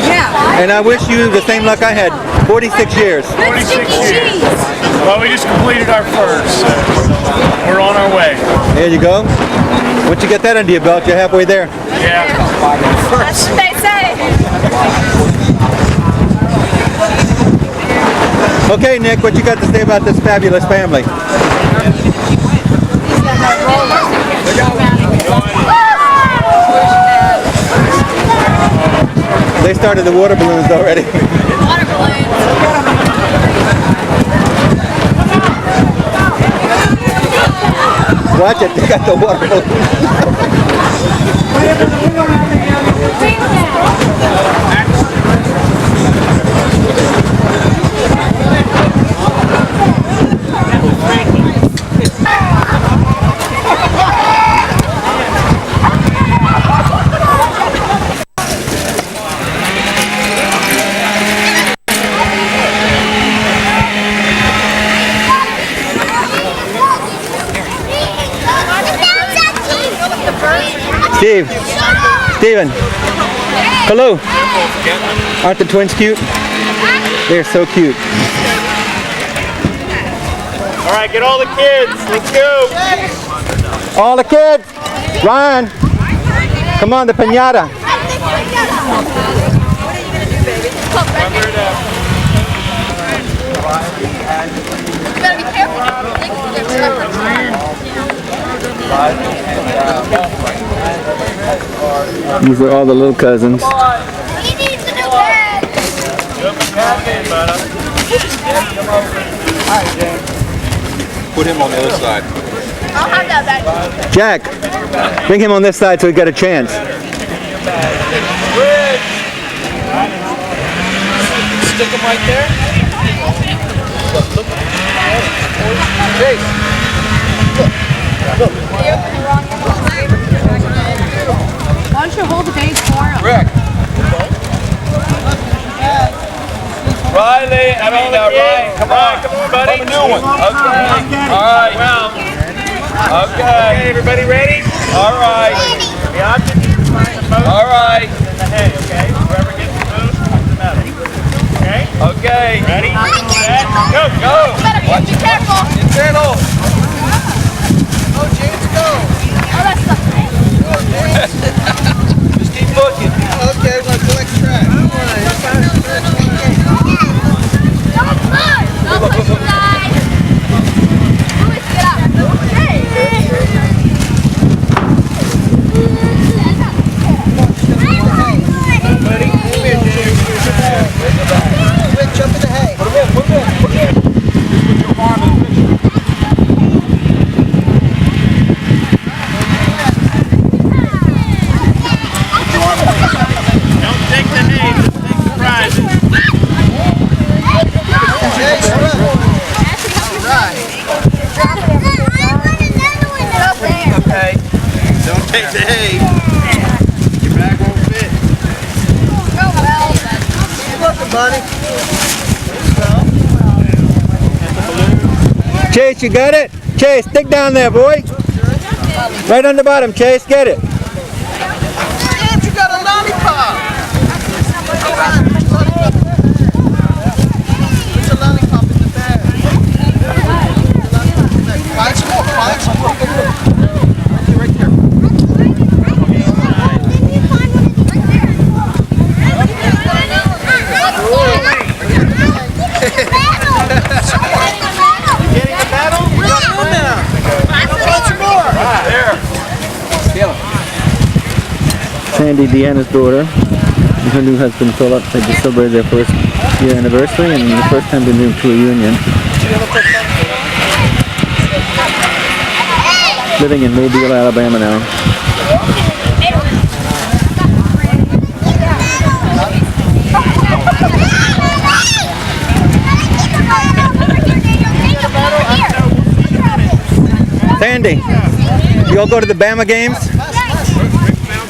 Yeah. And I wish you the same luck I had. 46 years. 46 years. Well, we just completed our first, so we're on our way. There you go. Once you get that under your belt, you're halfway there. Yeah. That's what they say. Okay, Nick, what you got to say about this fabulous family? They started the water balloons already. Water balloons. Watch it, they got the water balloons. Steven. Hello. Aren't the twins cute? They're so cute. All right, get all the kids. Let's go. All the kids. Ryan. Come on, the piñata. These are all the little cousins. He needs a new bed. Put him on the other side. I'll have that back. Jack, bring him on this side so we got a chance. Stick him right there. Why don't you hold the bags for him? Rick. Riley, Ryan, come on, buddy. Have a new one. Okay. All right. Well. Okay. Everybody ready? All right. The object is to find the most. All right. In the hay, okay? Whoever gets the most wins the medal. Okay? Okay. Ready? Set. Go. Go. Be careful. Settle. Oh, James, go. Oh, that's Just keep looking. okay, let's go extra. Don't push the side. Louis, get up. Quick, jump in the hay. Put him in. Just put your arm in the picture. Don't take the hay, just take the prizes. Okay. Don't take the hay. Your bag won't fit. Look, buddy. Chase, you got it? Chase, dig down there, boy. Right on the bottom, Chase, get it. James, you got a lollipop. There's a lollipop in the bag. Find some more, find some more. Right there. Getting the medal? We got one now. Find some more. There. Sandy, Deanna's daughter, and her new husband Philip, they just celebrated their first year anniversary and the first time they've been to a reunion. Living in Mobile, Alabama now. Sandy, you all go to the Bama games?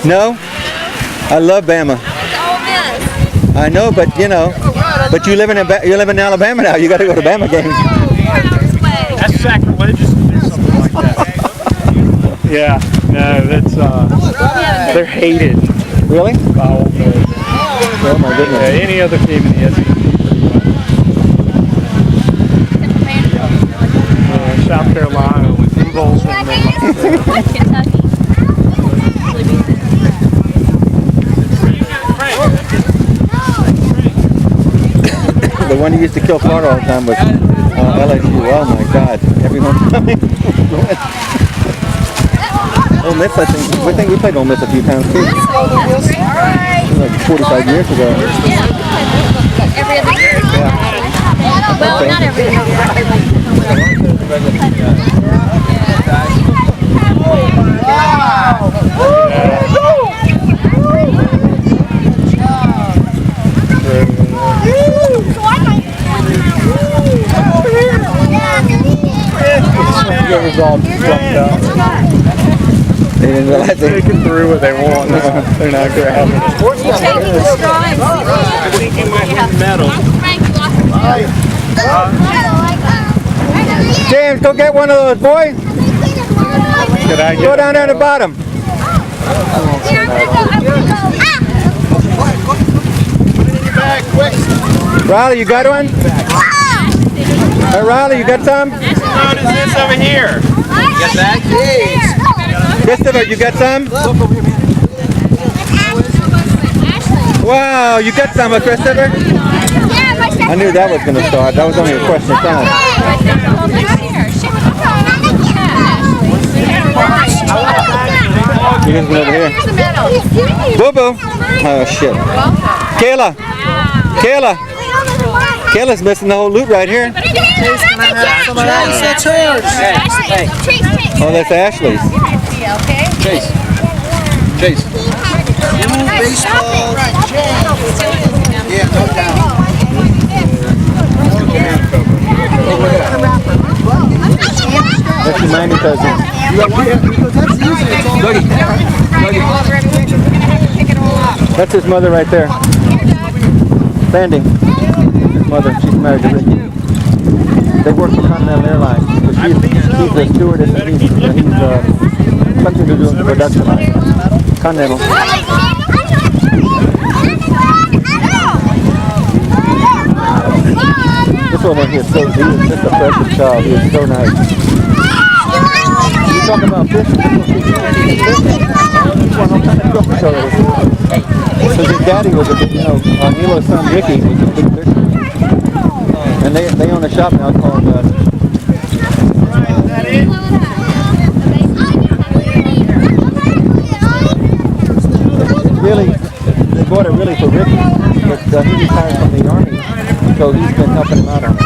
No? I love Bama. I know, but you know, but you live in Alabama now. You got to go to Bama games. That's sacrilegious to do something like that. Yeah, no, that's they're hated. Really? Oh my goodness. Yeah, any other team in the SEC. South Carolina with Eagles and Kentucky. The one who used to kill Florida all the time was LSU. Oh my God! Everyone coming. Ole Miss, I think we played Ole Miss a few times too. Like 45 years ago. Every other year. Yeah. Well, not every year. Get results jumped out. They didn't realize They can through what they want. They're not grabbing it. You're taking the straw and I think he might win the medal. James, go get one of those, boy. Could I Go get down there at the bottom. Put it in your bag, quick. Riley, you got one? Hey, Riley, you got some? What is this over here? Get that? Christopher, you got some? Wow, you got some, Christopher? I knew that was going to start. That was only a question of time. You guys went over here. Boo-boo. Oh, shit. Kayla. Kayla. Kayla's missing the whole loot right here. That's hers. Oh, that's Ashley's. Chase. Chase. Baseball. Yeah, no doubt. That's your minor cousin. That's his mother right there. Standing. His mother. She's married to Ricky. They work for Continental Airlines. She's a stewardess and he's something to do with the production line. Continental. This one right here is so deep. Just a precious child. He is so nice. You talking about fish? Because his daddy was a big, Nilo's son Ricky was a big fisherman. And they own a shop now called really, they bought it really for Ricky, but he retired from the Army, so he's been helping him out on it.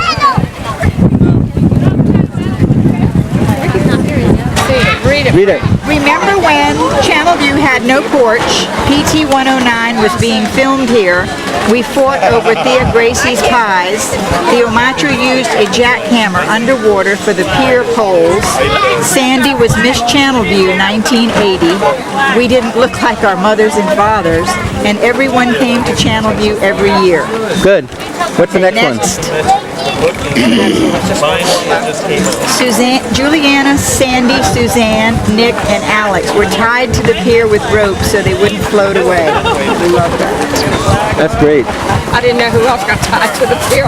Read it. Remember when Channelview had no porch, PT 109 was being filmed here, we fought over Thea Gracie's pies, the Omatra used a jackhammer underwater for the pier poles, Sandy was Miss Channelview 1980, we didn't look like our mothers and fathers, and everyone came to Channelview every year. Good. What's the next one? Suzanne, Juliana, Sandy, Suzanne, Nick, and Alex were tied to the pier with ropes so they wouldn't float away. We love that. That's great. I didn't know who else got tied to the pier.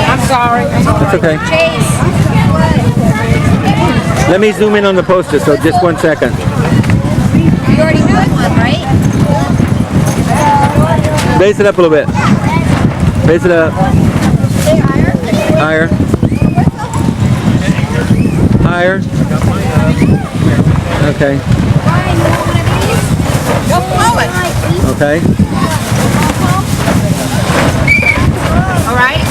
I'm sorry. It's okay. Let me zoom in on the poster, so just 1 second. You already had one, right? Raise it up a little bit. Raise it up. Higher. Higher. Okay. Okay. All right?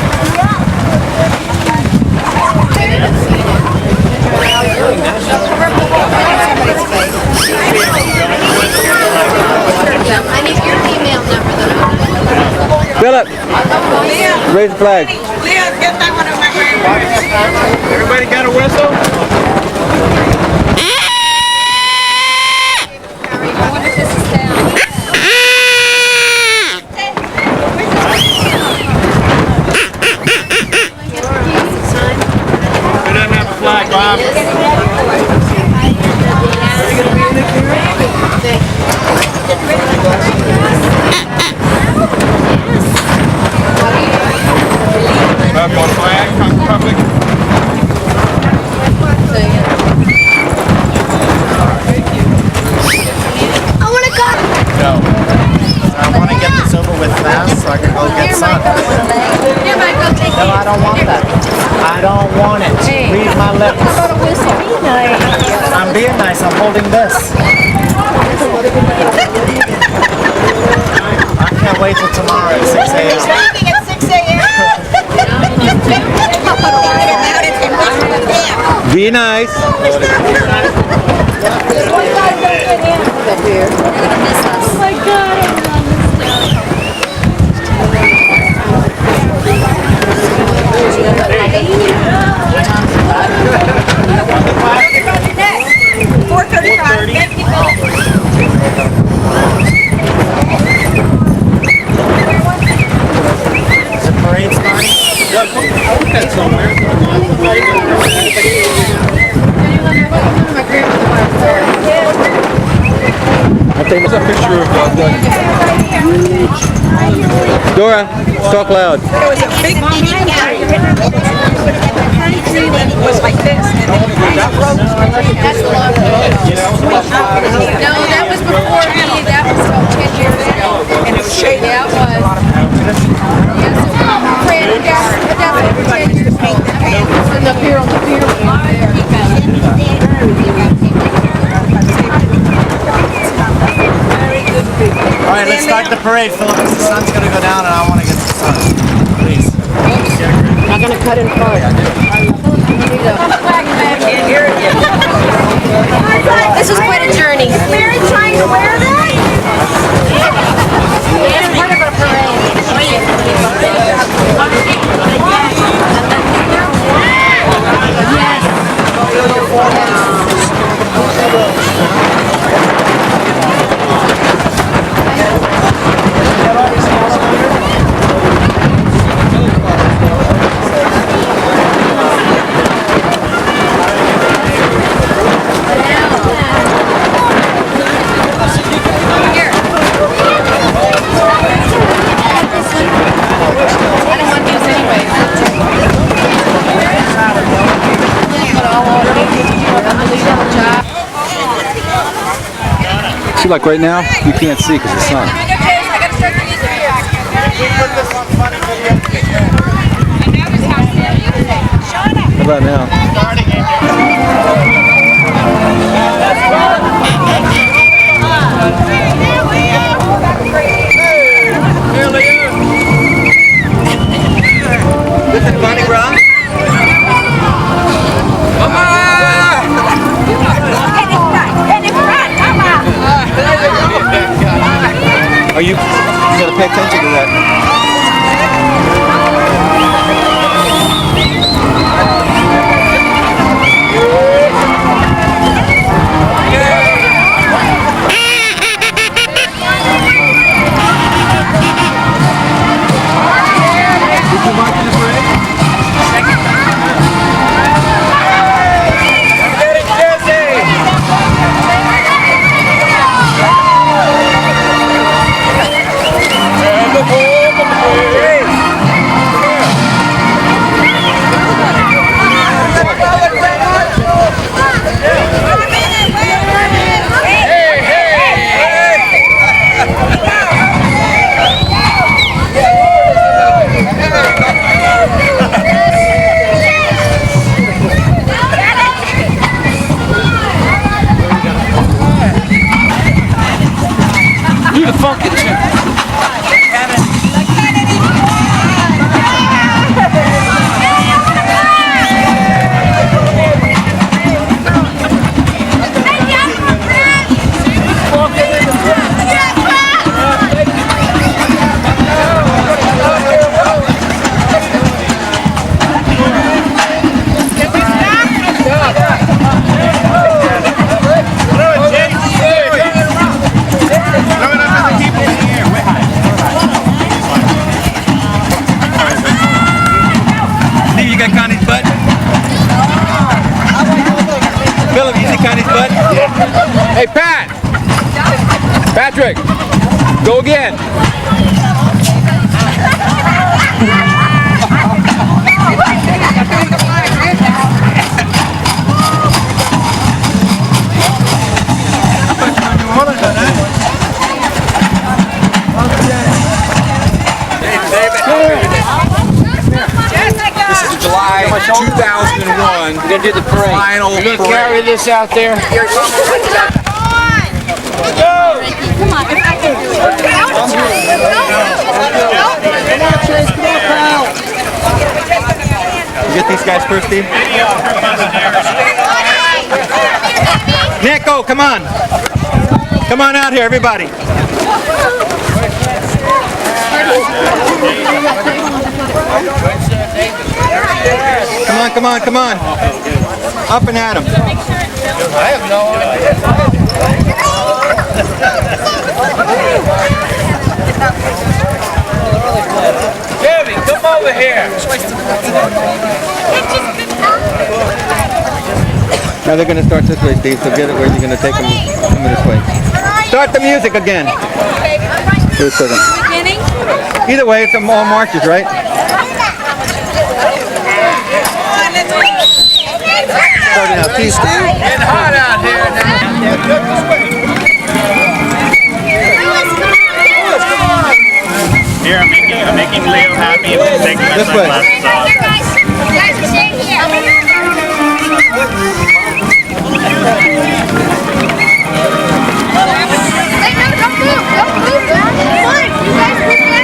I need your email number though. Philip, raise the flag. Everybody got a whistle? Who doesn't have a flag, Bob? Bob, you want a flag? Public? No. I want to get this over with fast so I can go get sun. No, I don't want that. I don't want it. Read my lips. I'm being nice. I'm holding this. I can't wait till tomorrow at 6 a.m. Starting at 6 a.m. Be nice. Oh my God. I think it's a picture of Dora, talk loud. There was a big pecan tree. The tree was like this, and then the ropes were like this. No, that was before me. That was 10 years ago. And it was shaded. Yeah, it was. Yes, Fred, that's changed the paint. And up here on the pier. All right, let's start the parade, Philip. The sun's going to go down, and I want to get to the sun. Please. I'm going to cut in part. This was quite a journey. Is Mary trying to wear that? It's part of our parade. See, like right now, you can't see because of the sun. How about now? This is Bonnie Brown. Are you gotta pay attention to that. Hey, Pat! Patrick! Go again! This is July 2001. We're gonna do the parade. Final parade. You're gonna carry this out there. Come on, if I can do it. You get these guys first, Steve? Nico, come on. Come on out here, everybody. Come on, come on, come on. Up and at him. I have no idea. Kevin, come over here. Now they're going to start this way, Steve, so get it where you're going to take them coming this way. Start the music again. Just a second. Beginning. Either way, it's all marches, right? Starting out Tuesday. Getting hot out here now. Here, I'm making Leo happy and taking my sunglasses off. Guys, we're staying here. Hey, no, don't move. Don't move. Come on. You guys move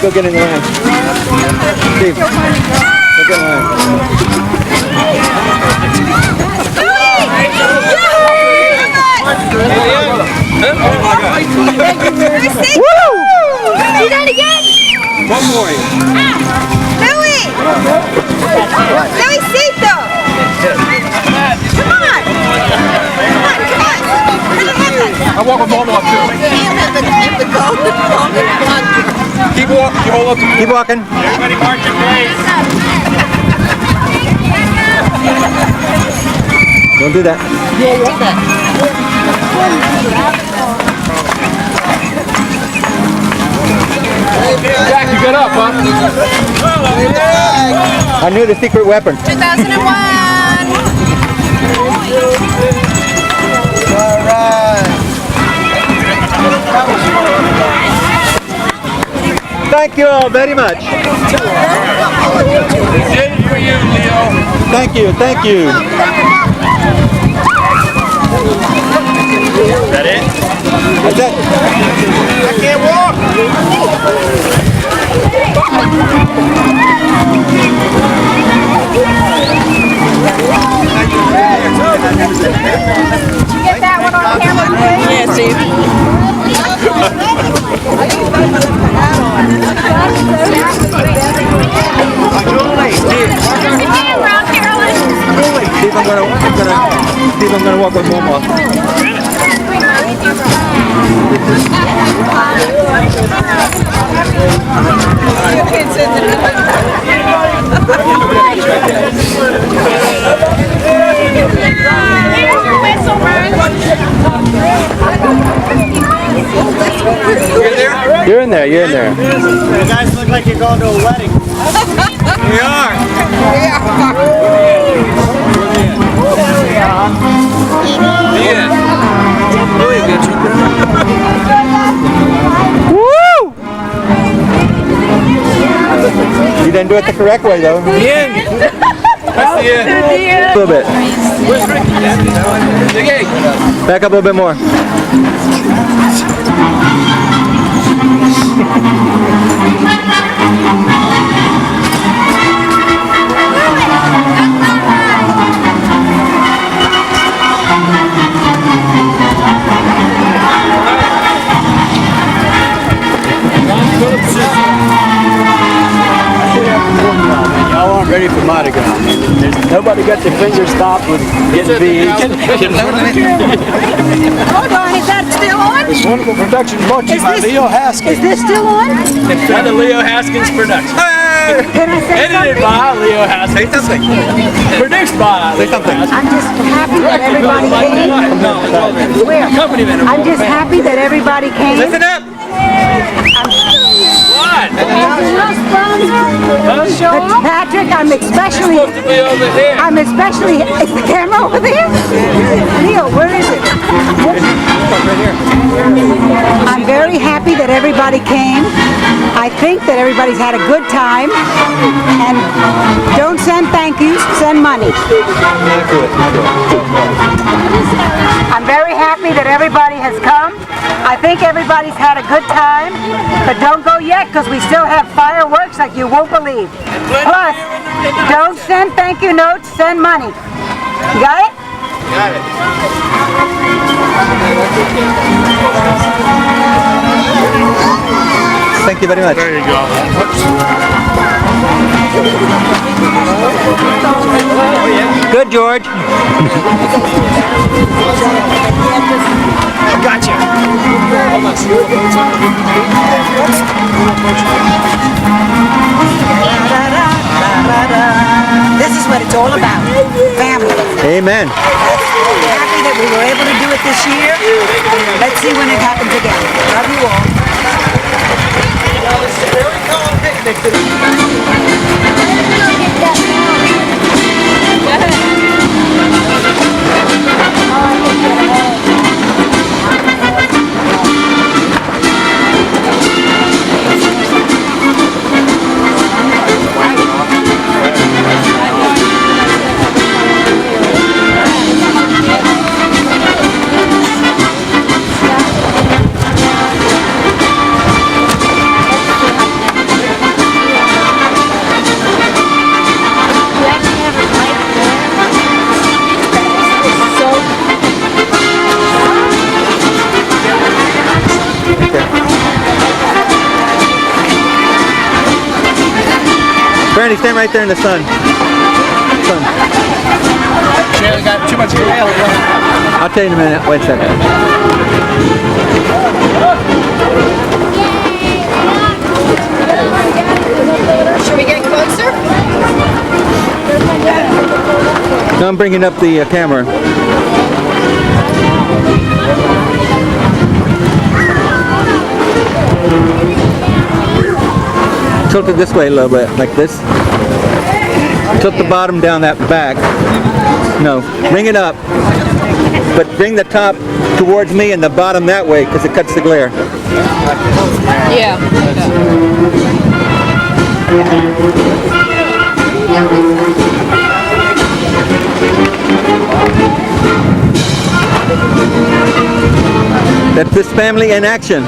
Go get in the line. Steve, go get in the line. Woo! Do that again. One more. Louis! Louisito! Come on! I walk with Momo up too. Keep walking. You hold up. Keep walking. Everybody march in place. Don't do that. Jack, you get up, huh? I knew the secret weapon. 2001. All right. Thank you all very much. For you, Leo. Thank you, thank you. Is that it? That's it. I can't walk. Did you get that one on camera? Yeah, Steve. Steve, I'm gonna walk with Momo. You're in there, you're in there. You guys look like you're going to a wedding. We are. Woo! You didn't do it the correct way though. The end. That's the end. A little bit. Where's Ricky? The gate. Back up a little bit more. Y'all aren't ready for Mardi Gras. Nobody got their fingers stopped with getting beads. Hold on, is that still on? This wonderful production brought to you by Leo Haskins. Is this still on? Another Leo Haskins production. Can I say Edited something? by Leo Haskins. Say something. Produced by Leo Haskins. I'm just happy that everybody came. Where? I'm just happy that everybody came. Listen up. What? But Patrick, I'm especially, Supposed to be over here. is the camera over there? Leo, where is it? I'm very happy that everybody came. I think that everybody's had a good time. And don't send thank yous, send money. I'm very happy that everybody has come. I think everybody's had a good time, but don't go yet because we still have fireworks like you won't believe. Plus, don't send thank you notes, send money. You got it? Got it. Thank you very much. There you go. Good, George. Gotcha. This is what it's all about. Family. Amen. Happy that we were able to do it this year. Let's see when it happens again. Love you all. Brandy, stand right there in the sun. Yeah, got too much grail. I'll tell you in a minute. Wait a second. Should we get closer? Now I'm bringing up the camera. Tilt it this way a little bit, like this. Tilt the bottom down that back. No, bring it up. But bring the top towards me and the bottom that way because it cuts the glare. Yeah. That's this family in action.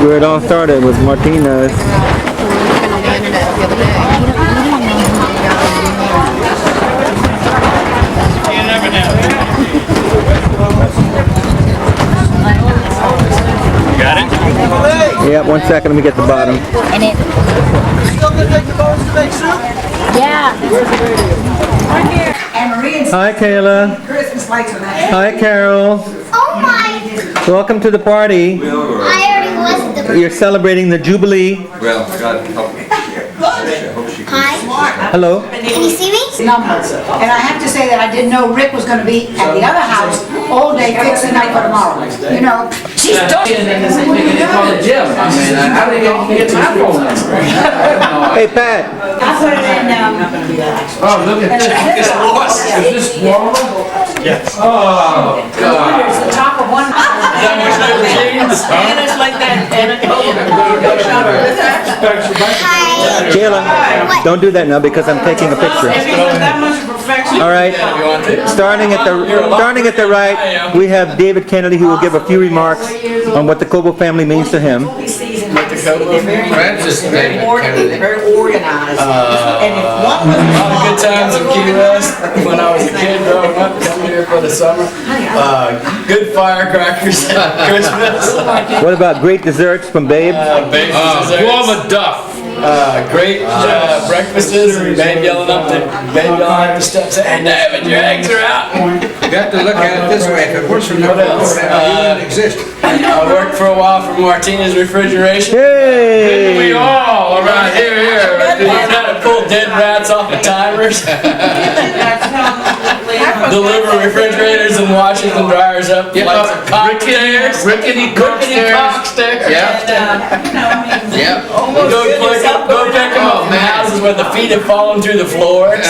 Where it all started was Martinez. Got it? Yeah, 1 second, let me get the bottom. And it. Still gonna take the bones to make soup? Yeah. And Marie Hi, Kayla. Christmas lights on that. Hi, Carol. Oh my! Welcome to the party. I already was the. You're celebrating the Jubilee. Well, God help me. Hi. Hello. Can you see me? Numbers. And I have to say that I didn't know Rick was going to be at the other house all day fixing night for tomorrow. You know, she's done. Call the gym. I mean, how do you get my phone number? Hey, Pat. I put it in, Oh, look at that. It's lost. Is this warmer? Yes. Oh, God. it's the top of one. And it's like that. Hi. Kayla, don't do that now because I'm taking a picture. All right. Starting at the right, we have David Kennedy, who will give a few remarks on what the Cobo family means to him. Francis Very organized. And if one was A lot of good times in Key West when I was a kid growing up, coming here for the summer. Good firecrackers at Christmas. What about great desserts from Babe? Guava Duff. Great breakfasts and Babe yelling up the steps, hey David, your eggs are out. You got to look at it this way. If it was from What else? you wouldn't exist. I worked for a while for Martinez Refrigeration. Hey! We all around here. You had to pull dead rats off of timers. Deliver refrigerators and washers and dryers up like some cockstairs. Rickety cockstairs. Yeah. Go pick them up from houses where the feet have fallen through the floors.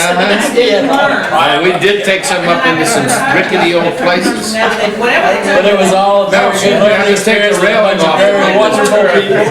We did take some up into some rickety old places. But it was all about good learning experience with a bunch of very wonderful people.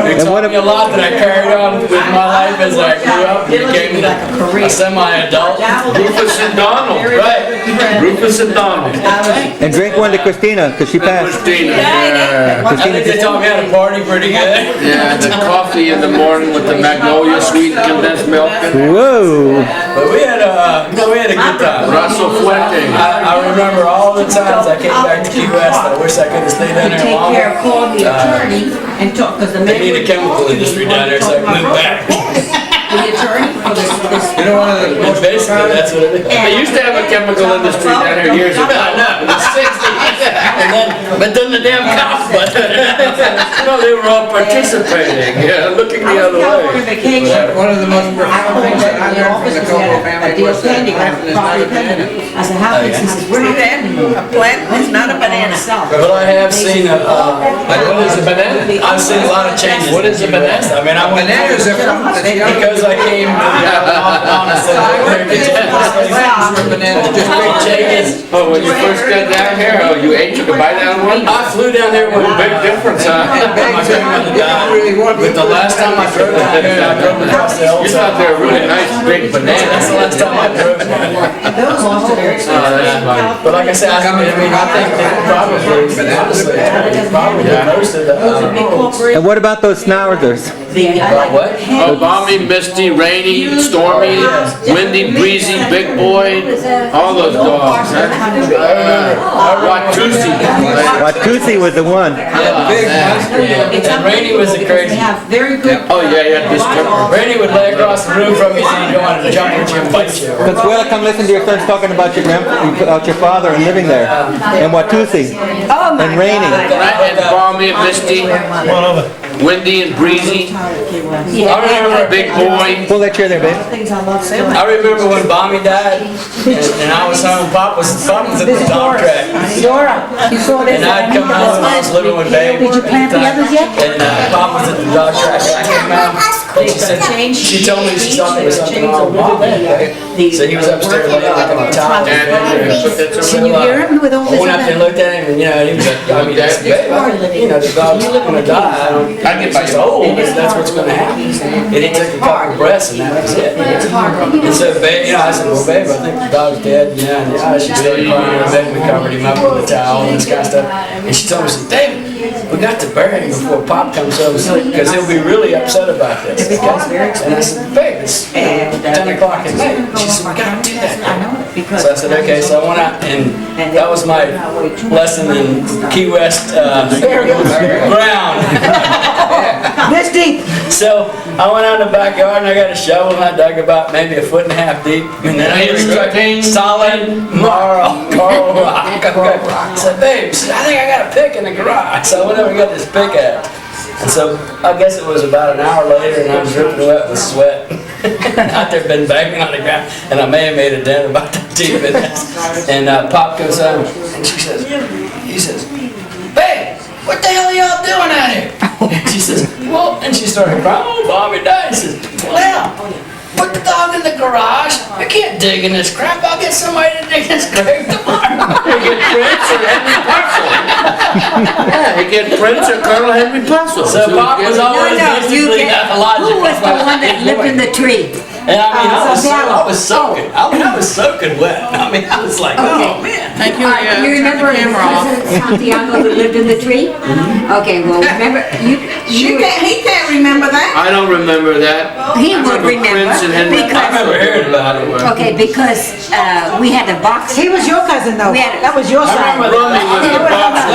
They taught me a lot that I carried on with my life as I grew up and became a semi-adult. Rufus and Donald. Right. Rufus and Donald. And drink one to Christina, because she passed. Christina. I think they taught me how to party pretty good. Yeah, the coffee in the morning with the magnolia sweet condensed milk. Whoa. But we had a good time. Russell Fuente. I remember all the times I came back to Key West. I wish I could have stayed down there Take longer. care of call the attorney and talk, because the They need a chemical industry down there, so I can move back. the attorney for this. You know, one of the basically that's what it is. They used to have a chemical industry down here years ago. I know, in the 60s. But then the damn cops, but no, they were all participating, looking the other way. Vacation. One of the most profound things that I learned from the Cobo family was that I said, how big? He says, we're not having a plant, it's not a banana. But I have seen what is a banana? I've seen a lot of changes. What is a banana? I mean, I went bananas are from because I came to the honest bananas just big changes. Oh, when you first got down here, you ate, you could buy down one? I flew down there with Big difference, huh? my grandmother died. But the last time I drove down there, I drove across the You thought they were really nice big That's the bananas. last time I drove down there. Those ones are very Oh, that's funny. But like I said, I think they probably, honestly, probably most of the. And what about those schnauzers? What? Oh, balmy, misty, rainy, stormy, windy, breezy, big boy, all those dogs. Watusi. Watusi was the one. And Rainey was the crazy. very good. Oh, yeah, this temper. Rainey would lay across the room from you and go on to jump at you and bite you. Consuela, come listen to your sons talking about your father and living there. And Watusi. And Rainy. And balmy and misty, windy and breezy. I remember Big boy. Pull that chair there, babe. I remember when Bommy died, and I was home. Pop was at the dog track. Dora, you saw this? And I'd come out when I was living with Babe. Did you plant the others yet? And Pop was at the dog track. And I came out. And she said, she told me she thought there was something wrong with Bommy. So he was upstairs laying like on the top. Can you hear him with all I this went up there and looked at him, and he was like, I mean, the dog's gonna die. I get just old, that's what's gonna happen. And he took a couple of breaths, and that was it. And so, babe, I said, well, babe, I think the dog's dead. And she started crying, and then we covered him up with a towel and this kind of stuff. And she told me, she said, David, we got to bury him before Pop comes home, because he'll be really upset about this. And I said, babe, it's 10 o'clock at night. She said, we gotta do that. So I said, okay. So I went out, and that was my lesson in Key West ground. This deep. So I went out in the backyard and I got a shovel and I dug about maybe 1.5 feet deep. And then I hit solid coral rock. I said, babe, I think I got a pick in the garage. So I went over and got this pick out. And so I guess it was about an hour later and I was dripping wet with sweat. Out there been banging on the ground, and I may have made a dent about that deep in this. And Pop comes home and he says, babe, what the hell are y'all doing out here? And she says, well, and she started crying, oh, Bobby died. She says, well, put the dog in the garage. I can't dig in this crap. I'll get somebody to dig this grave tomorrow. You get Prince or Henry Purcell. Yeah, you get Prince or Colonel Henry Purcell. So Pop was always basically Who was the one that lived in the tree? And I mean, I was soaking. I was soaking wet. I mean, I was like, oh man. Thank you. You remember Santiago who lived in the tree? Okay, well, remember he can't remember that. I don't remember that. He would remember. Prince and Henry. I remember hearing about it. Okay, because we had a box. He was your cousin, though. That was your side. Rummy was the boxer.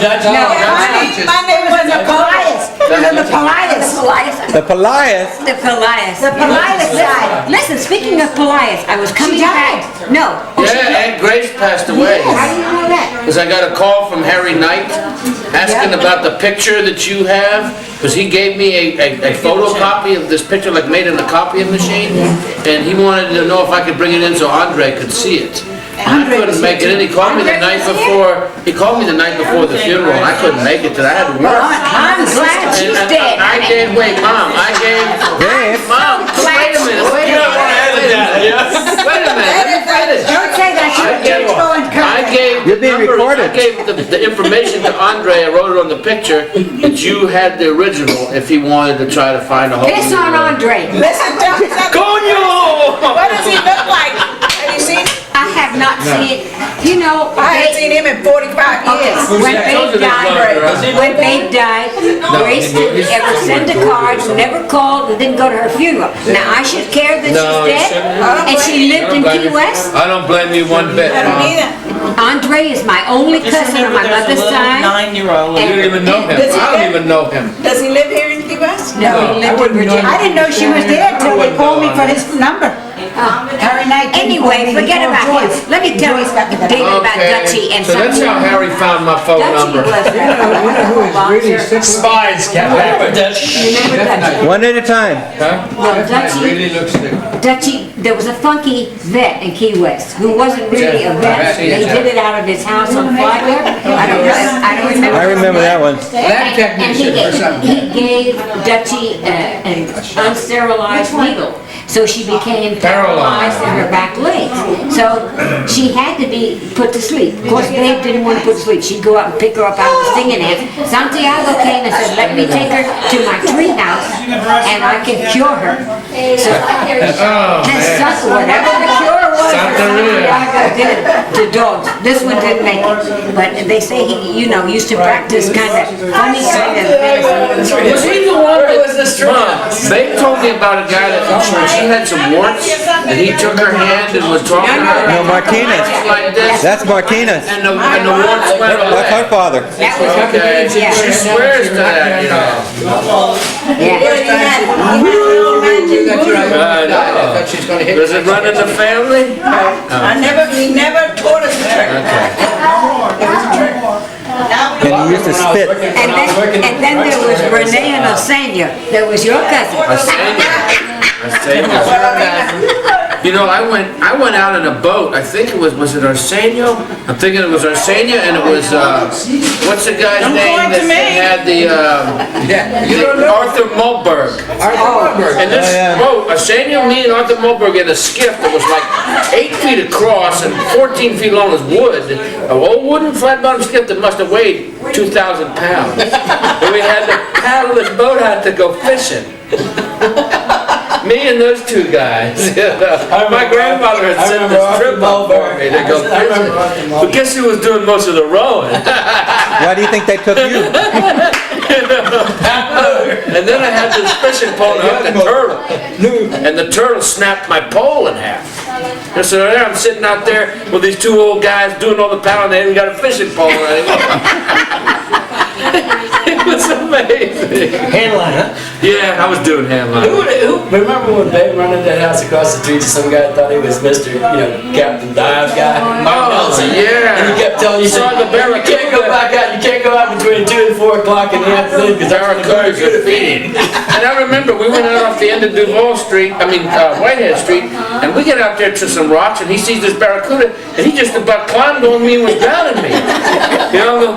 Judge. No, my name was in the Polias. It was in the Polias. The Polias? The Polias. The Polias side. Listen, speaking of Polias, I was coming back. No. Yeah, Aunt Grace passed away. How do you know that? Because I got a call from Harry Knight asking about the picture that you have. Because he gave me a photocopy of this picture, like made in a copying machine. And he wanted to know if I could bring it in so Andre could see it. And I couldn't make it in. He called me the night before. He called me the night before the funeral, and I couldn't make it. I had to work. I'm glad she's dead. I gave. Wait, Mom. I gave. Mom. Wait a minute. Wait a minute. Wait a minute. Let me finish. Don't say that. I gave You're being recorded. I gave the information to Andre. I wrote it on the picture that you had the original if he wanted to try to find a whole. Piss on Andre. Listen, Coño! what does he look like? Have you seen? I have not seen, you know, I haven't seen him in 45 years. when Babe died, Grace didn't ever send a card, never called, and didn't go to her funeral. Now, I should care that No, you she's dead, shouldn't. and she lived in Key West. I don't blame you one bit, Mom. Andre is my only cousin on my mother's side. 9-year-old. You don't even know him. I don't even know him. Does he live here in Key West? No, he lived in Virginia. I didn't know she was there until they called me for his number. Harry Knight. Anyway, forget about him. Let me tell you David about Dutchie and So that's how Harry found my phone number. Spies kept back. Remember Dutchie? One at a time. Well, Dutchie, there was a funky vet in Key West who wasn't really a vet. They did it out of his house on Flagler. I don't remember. I remember that one. And he gave Dutchie an unsterilized needle. So she became paralyzed in her back legs. So she had to be put to sleep. Of course, Babe didn't want to put to sleep. She'd go out and pick her up out of the singing ant. Santiago came and said, let me take her to my tree house and I can cure her. So whatever the cure was, Santiago did to dogs. This one didn't make it. But they say he, used to practice kind of funny kind of medicine. Was he the one that was this Mom, Babe told me about a guy that she had some warts, and he took her hand and was talking to her. No, Martinez. Like this. That's Martinez. And the warts went away. That's her father. Okay, she swears to that, Does it run in the family? He never taught us the trick. It was a trick. And he used to spit. And then there was Renee and Osania. There was your cousin. I went out in a boat. I think it was it Arsenio? I'm thinking it was Arsenio, and it was what's the guy's name that had the Arthur Mulberg. And this boat, Arsenio, me, and Arthur Mulberg in a skiff that was like 8 feet across and 14 feet long as wood. An old wooden flat bottom skiff that must have weighed 2,000 pounds. And we had to paddle this boat out to go fishing. Me and those two guys. My grandfather had set this trip up for me to go fishing. But guess who was doing most of the rowing? Why do you think they took you? And then I had this fishing pole and hooked the turtle. And the turtle snapped my pole in half. And so there I'm sitting out there with these two old guys doing all the paddling. They haven't got a fishing pole anymore. It was amazing. Handline, huh? Yeah, I was doing handline. Remember when Babe ran into that house across the street to some guy that thought he was Mr. Captain Dive guy? Oh, yeah. And he kept telling you, saw the barracuda. You can't go back out. You can't go out between 2 and 4 o'clock in the afternoon because barracudas are feeding. And I remember we went out off the end of Whitehead Street, and we get out there to some rocks, and he sees this barracuda, and he just about climbed on me and was drowning me. Man,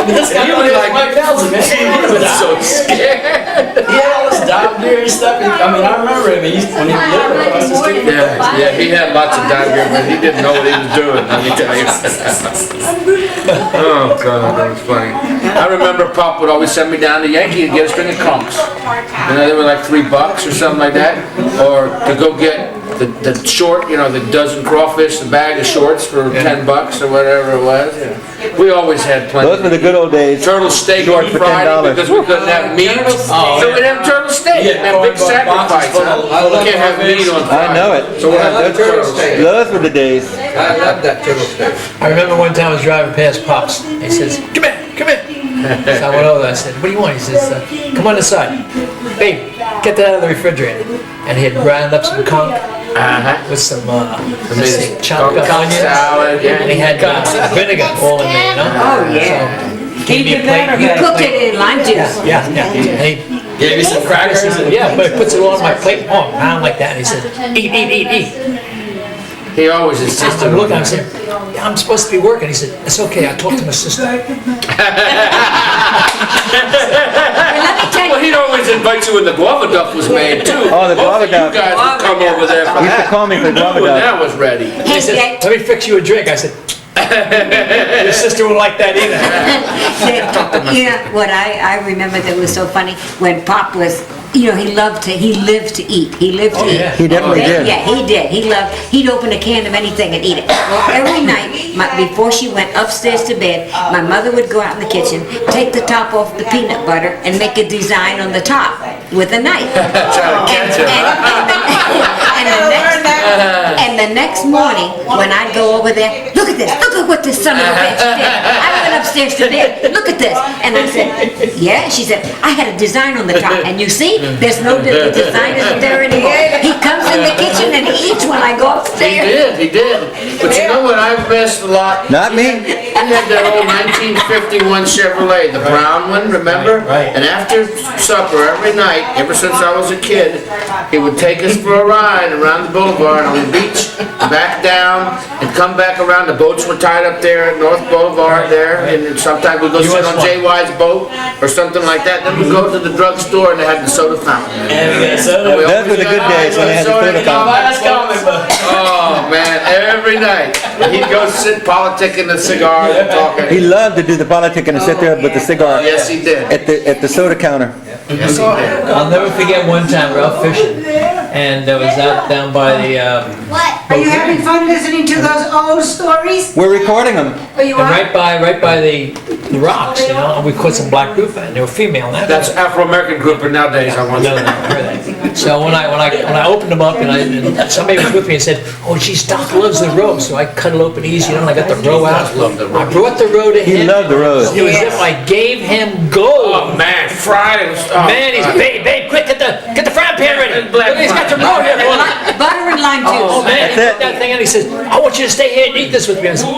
This guy was like Mike Nelson, man. He was so scared. He had all this dive gear and stuff. I remember him. When he lived across the street. Yeah, he had lots of dive gear, but he didn't know what he was doing, let me tell you. Oh, God, that was funny. I remember Pop would always send me down to Yankee to get a string of conchs. They were like $3 or something like that. Or to go get the short, the dozen crawfish, the bag of shorts for $10 or whatever it was. We always had plenty. Those were the good old days. Turtle steak Short on for Friday $10. because we couldn't have meat. So we'd have turtle steak. Man, big sacrifice. We can't have meat on Friday. I know it. So we'll have turtle steak. Those were the days. I love that turtle steak. I remember one time I was driving past Pops. He says, come here. So I went over there. I said, what do you want? He says, come on this side. Babe, get that out of the refrigerator. And he had ground up some conch with some chopped up onions. Salad, And he had vinegar all in there, Oh, yeah. So gave me a plate. You cooked it in lime juice. Yeah. And he gave me some crackers. Yeah, but he puts it all on my plate. Oh, around like that. And he said, eat. He always insisted. I'm looking, I said, I'm supposed to be working. He said, it's okay, I'll talk to my sister. Well, he'd always invite you when the guava duff was made, too. Oh, the guava duff. You guys would come over there for He used to that. call me for guava When duff. that was ready. He said, let me fix you a drink. I said, Your sister will like that either. You know, what I remember that was so funny, when Pop was, you know, he lived to eat. He lived to eat. He definitely did. Yeah, he did. He'd open a can of anything and eat it. Well, every night, before she went upstairs to bed, my mother would go out in the kitchen, take the top off the peanut butter, and make a design on the top with a knife. And the next morning, when I'd go over there, look at this, look at what this son of a bitch did. I went upstairs to bed, look at this. And I said, yeah? She said, I had a design on the top. And you see, there's no design isn't there anymore. He comes in the kitchen and he eats when I go upstairs. He did. But you know what I've missed a lot? Not me. He had that old 1951 Chevrolet, the brown one, remember? Right. And after supper, every night, ever since I was a kid, he would take us for a ride around the boulevard on the beach, back down, and come back around. The boats were tied up there at North Boulevard there, and sometimes we'd go sit on JY's boat or something like that. Then we'd go to the drugstore and they had the soda fountain. Those were the good days when they had the soda fountain. Oh man, every night. He'd go sit politicking the cigars and talking. He loved to do the politicking and sit there with the cigar. Yes, he did. At the soda counter. Yes, he did. I'll never forget one time we were out fishing, and I was out down by the, Are you having fun listening to those old stories? We're recording them. and right by the rocks, you know, and we caught some black grouper, and they were female. And That's Afro-American grouper nowadays, I want to know. So when I opened them up, and somebody was with me and said, "Oh, geez, Doc loves the roe," so I cut it open easy, you know, and I got the roe out. I brought the roe to him. He loved the roe. It was as if I gave him gold. Oh man, fried it. Man, he's babe, quick, get the frying pan ready. Look, he's got the roe here. Butter and lime juice. Oh man, he put that thing in. He says, "I want you to stay here and eat this with me." I said,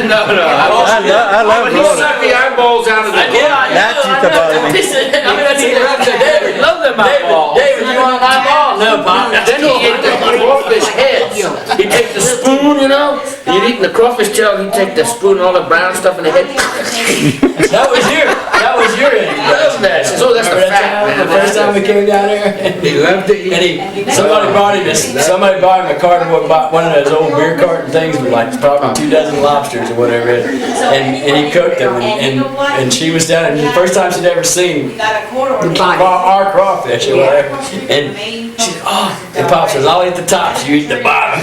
No. I love He roe. sucked the eyeballs out of the That used to bother me. I mean, that's David, love them eyeballs. David, you want an eyeball? No, Pop. Then he ate the crawfish heads. He'd take the spoon, you know, you'd eat the crawfish tail, he'd take the spoon, all the brown stuff in the head. That was your end. He loved that. He says, oh, that's the fat, man. The first time we came down here, He loved to eat. and somebody brought him a carton, one of those old beer carton things with like probably 2 dozen lobsters or whatever it is, and he cooked them, and she was down, and the first time she'd ever seen our crawfish or whatever, and she said, oh, and Pop says, I'll eat the tops, you eat the bottom.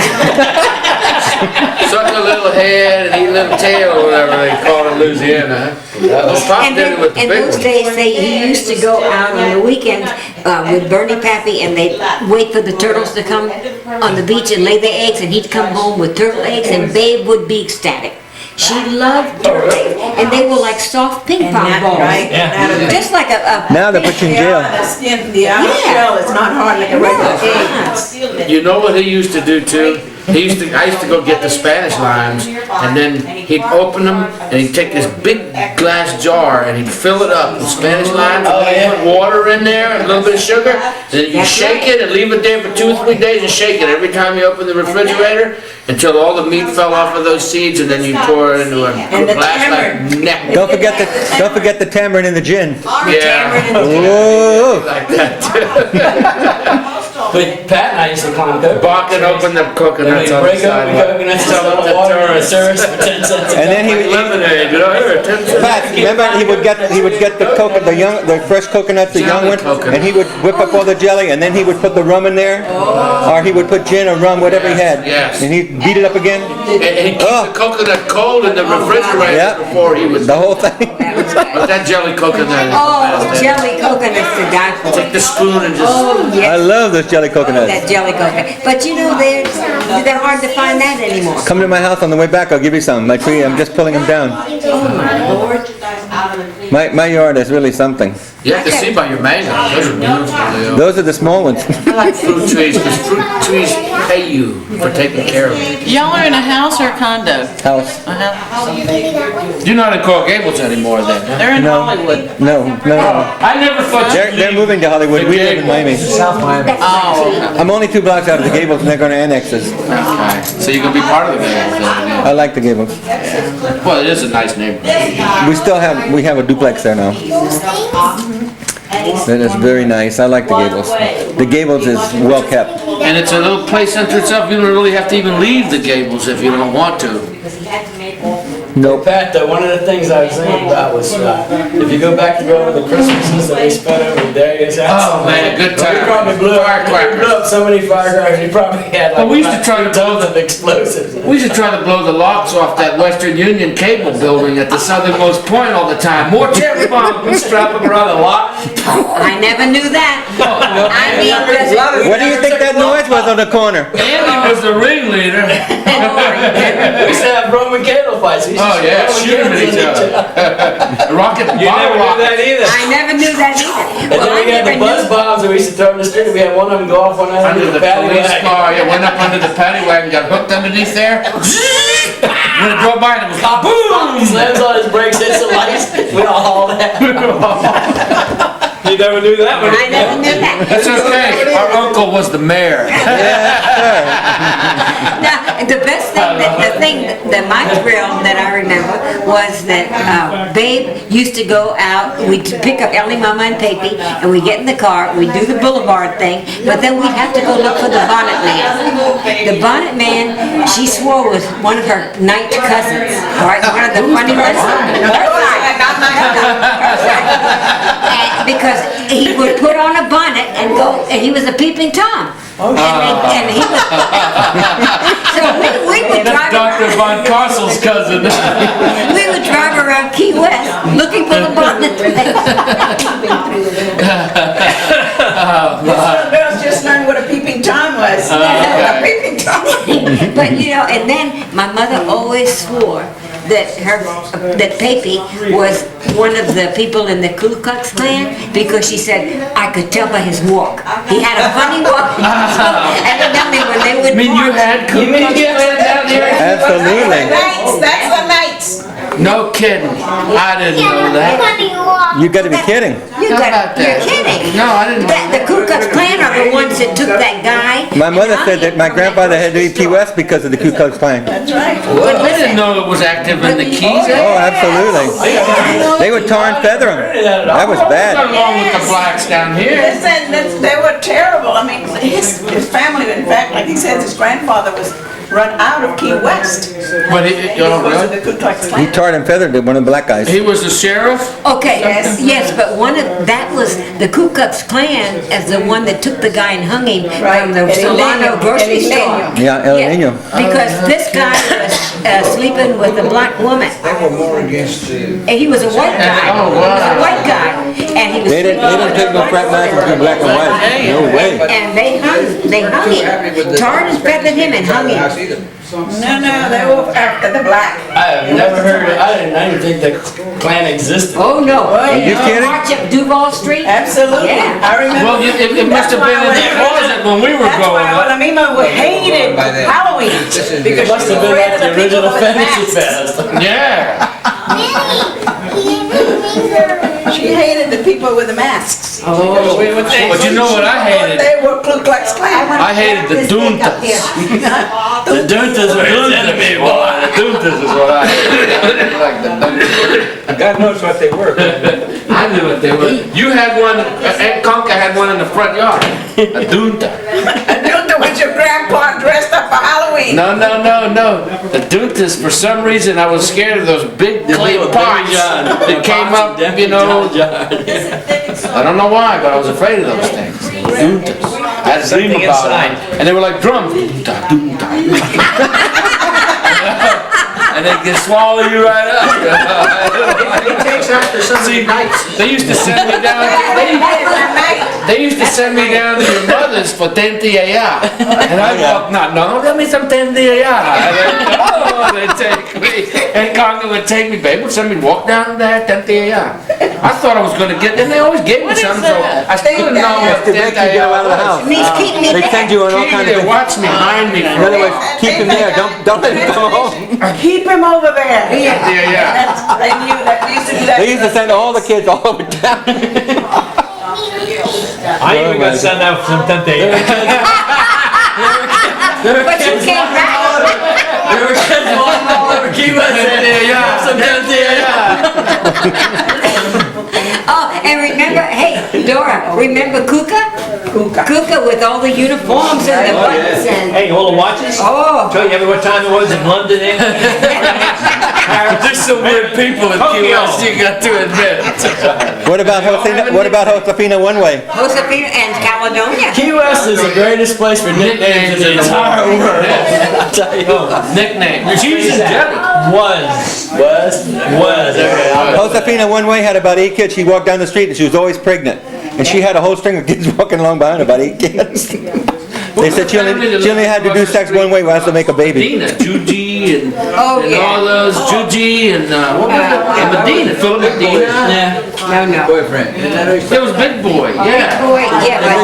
Suck a little head and eat a little tail or whatever they call it in Louisiana. Pop And did it with the in big those one. days, he used to go out on the weekends with Bernie Pappy, and they'd wait for the turtles to come on the beach and lay their eggs, and he'd come home with turtle eggs, and Babe would be ecstatic. She loved turtle eggs, and they were like soft ping pong balls. Yeah. Just like a Now they put you in jail. The outer shell is not hard like a regular egg. You know what he used to do too? I used to go get the Spanish limes, and then he'd open them, and he'd take this big glass jar, and he'd fill it up with Spanish limes, and then he'd put water in there, and a little bit of sugar, then you shake it, and leave it there for 2 or 3 days, and shake it every time you open the refrigerator, until all the meat fell off of those seeds, and then you pour it into a glass like neck. Don't forget the tamarind and the gin. Yeah. Whoa. Like that too. But Pat and I used to climb coconuts. Bark and open the coconuts on the break open sidewalk. coconuts, tell them the water and service for 10 cents. And then he would Lemonade, you know, here, 10 cents. Pat, remember he would get the fresh coconuts, the young one, and he would whip up all the jelly, and then he would put the rum in there, or he would put gin or rum, whatever he had, Yes. and he'd beat it up again. And he'd keep the coconut cold in the refrigerator before he would. The whole thing. But that jelly coconut is Oh, jelly coconuts to die for. Take the spoon and just. Oh, I yes, love those jelly coconuts. that jelly coconut. But you know, they're hard to find that anymore. Come to my house on the way back, I'll give you some. My tree, I'm just pulling them down. Oh, my Lord. My yard is really something. You have to see by your mangoes. Those are beautiful, Leo. Those are the small ones. I like fruit trees because fruit trees pay you for taking care of them. Y'all are in a house or a condo? House. A house. You're not in Coral Gables anymore then, huh? They're in No. Hollywood. No. I never thought They're moving to Hollywood. We live in Miami. South Miami. Oh, I'm only 2 blocks out of the Gables, and they're going to annex us. Okay. So you're going to be part of the Gables then, yeah. I like the Gables. Well, it is a nice neighborhood. We have a duplex there now. That is very nice. I like the Gables. The Gables is well kept. And it's a little place unto itself. You don't really have to even leave the Gables if you don't want to. Nope. Pat, one of the things I was thinking about was if you go back to go over the Christmases that we spent over there, oh man, good time. We probably blew up so many firecrackers. We probably had like we used to try to blow of explosives. We used to try to blow the locks off that Western Union cable building at the southernmost point all the time. More cherry bombs, strap them around the lock. I never knew that. I mean, What do you think that noise was on the corner? Andy was the ringleader. We used to have Roman candle fights. Oh yeah, shooting at each other. Rocket You never knew that either. I never knew that either. And then we had the buzz bombs that we used to throw in the street. We had one of them go off on under the police car. Yeah, went up under the paddy wagon, got hooked underneath there. When it drove by, and it was boom! Slams on his brakes, hits the lights. We all hauled that. You never knew that one. I never knew that. That's okay. Our uncle was the mayor. Now, the best thing, my thrill that I remember was that Babe used to go out, we'd pick up Ellie, Mama, and Papi, and we get in the car, we do the boulevard thing, but then we'd have to go look for the bonnet man. The bonnet man, she swore was one of her night cousins, all right, one of the funny ones. Because he would put on a bonnet and go, and he was a peeping Tom. And he was, so we would drive Dr. Von Carsel's cousin. we would drive around Key West looking for the bonnet. Girls just learned what a peeping Tom was. A peeping Tom. But and then my mother always swore that Papi was one of the people in the Ku Klux Klan because she said I could tell by his walk. He had a funny walk. Evidently, when they would you had Ku Klux Klan down here? Absolutely. That's the nights. No kidding. I didn't know that. You got to be kidding. You're kidding. No, I didn't know that. The Ku Klux Klan are the ones that took that guy. My mother said that my grandfather had to leave Key West because of the Ku Klux Klan. That's right. Well, I didn't know it was active in the Keys. Oh, absolutely. They would tar and feather them. That was bad. What's wrong with the blacks down here? Listen, they were terrible. I mean, his family, in fact, like he says, his grandfather was run out of Key West. But Because of the Ku Klux Klan. He tarred and feathered one of the black guys. He was the sheriff? Okay, yes, but that was the Ku Klux Klan as the one that took the guy and hung him from the Solano grocery store. Yeah, El Nino. Because this guy was sleeping with a black woman. They were more against the... And he was a white guy. Oh, wow. He was a white guy. And he was They didn't take no frat matches between black and white. No way. and they hung him. Tarred and feathered him and hung him. No, they were after the black. I have never heard it. I didn't think the Klan existed. Oh, no. Are you kidding? March up Duval Street? Absolutely. Yeah. I remember. Well, it must have been in the closet when we were growing up. That's why Lamima hated Halloween. Because Must she have was been afraid like of the original people with Fantasy masks. Fest. Yeah. She hated the people with the masks. Oh, but you know what I hated? They were Ku Klux Klan. I hated the Duntas. The Duntas were his enemy. Boy, the Duntas is what I hated. Like the Duntas. God knows what they were. I knew what they were. You had one, Aunt Conka had one in the front yard. A Dunta. With your grandpa dressed up for Halloween. No. The Duntas, for some reason, I was scared of those big clay pots that came up, I don't know why, but I was afraid of those things. The Duntas. I had a dream about them. And they were like drums. Dunta, dunta, and they can swallow you right up. See, they used to send me down. They used to send me down to your mother's for tentilla. And I'd walk, no, give me some tentilla. And they'd take me. And Conga would take me, babe, would send me walk down there, tentilla. I thought I was going to get, and they always gave me some, so I still didn't know what tentilla was. They send you on all kinds of things. Watch me, mind me. In other words, keep him there. Don't let him come home. Keep him over there. Yeah. They knew that. They used to do that. They used to send all the kids all over town. I even got sent out from Tente. But you came back. There were kids walking all over Key West. Some Tente. Oh, And remember, hey, Dora, remember Kuka? Kuka with all the uniforms and the buttons and... Hey, all the watches? Oh. Tell you ever what time it was in London, There's some weird people in QS, you got to admit. What about Josefina One Way? Josefina and Caledonia. Key West is the greatest place for nicknames in the entire world. I tell you. Nickname. She's in Debbie. Was. Okay. Josefina One Way had about 8 kids. She walked down the street and she was always pregnant. And she had a whole string of kids walking along behind her, about 8 kids. They said she only had to do sex one way, was to make a baby. Medina, Juji, and all those, Juji, and what was it? Medina, Philip Medina. Yeah. No. Boyfriend. It was Big Boy, yeah. Boy, yeah, but...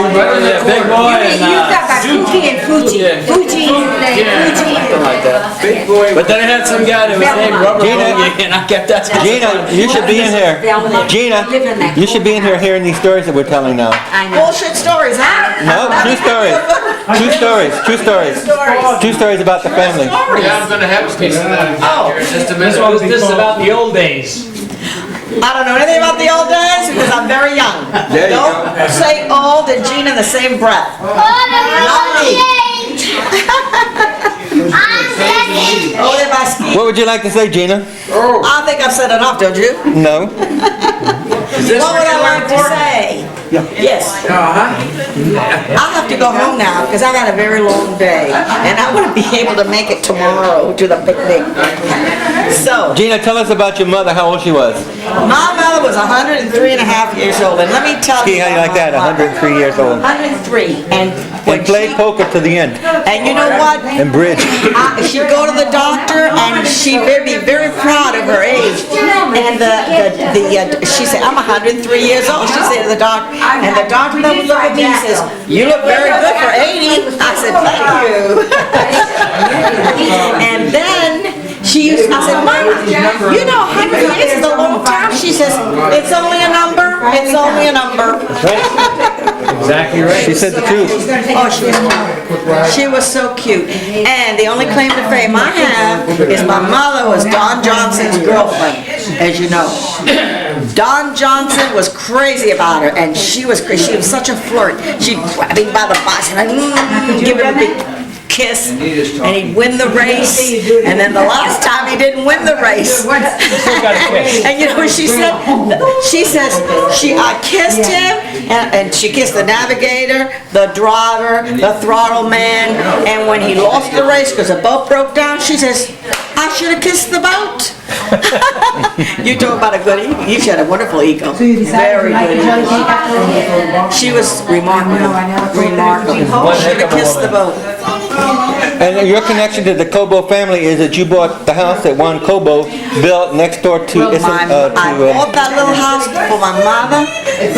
Big Boy and You thought about Fuji and Fuji. Yeah. Fuji and Fuji. something like that. Big Boy. But then I had some guy that was named Rubber Boogie, and I kept asking. Gina, you should be in here. Gina, you should be in here hearing these stories that we're telling now. Bullshit stories, huh? No, true stories. True stories. True stories. True stories about the family. Yeah, I'm gonna have a piece of that. Oh. Just a This minute. is about the old days. I don't know anything about the old days because I'm very young. There you Don't go. say old and Gina in the same breath. Not me. Oh, they're my ski. What would you like to say, Gina? I think I've said enough, don't you? No. What would I like to say? Yes. I'll have to go home now because I've had a very long day and I want to be able to make it tomorrow to the picnic. So, Gina, tell us about your mother, how old she was. my mother was 103 and a half years old, and let me tell See you. how you like that, 103 years old. 103, and And played poker to the end. and you know what? And bridge. She'd go to the doctor, and she'd be very proud of her age. And she said, "I'm 103 years old." She said to the doctor, and the doctor would look at me and says, "You look very good for 80." I said, "Thank you." And then she used, I said, "Mama, you know 100 years is a long time." She says, "It's only a number. It's only a number." Exactly right. She said the truth. Oh, she was so cute. And the only claim to fame I have is my mother was Don Johnson's girlfriend, as you know. Don Johnson was crazy about her, and she was such a flirt. She'd grab him by the box and I'd give him a big kiss, and he'd win the race. And then the last time he didn't win the race. And you know what she said? She says, I kissed him, and she kissed the navigator, the driver, the throttle man, and when he lost the race because the boat broke down, she says, "I should have kissed the boat." You talk about a good ego. You had a wonderful ego. Very good ego. She was remarkable. Remarkable. Should have kissed the boat. And your connection to the Cobo family is that you bought the house that Juan Cobo built next door to... I bought that little house for my mother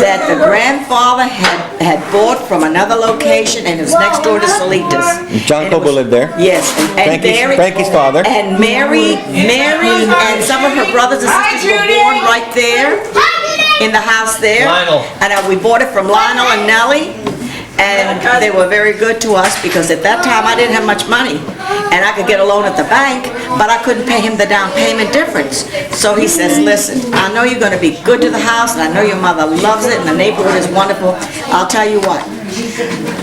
that the grandfather had bought from another location, and it was next door to Salitas. John Cobo lived there. Yes, and Frankie's father. And Mary, and some of her brothers and sisters were born right there in the house there. Lionel. And we bought it from Lionel and Nellie. And they were very good to us because at that time I didn't have much money and I could get a loan at the bank, but I couldn't pay him the down payment difference. So he says, "Listen, I know you're going to be good to the house and I know your mother loves it and the neighborhood is wonderful. I'll tell you what,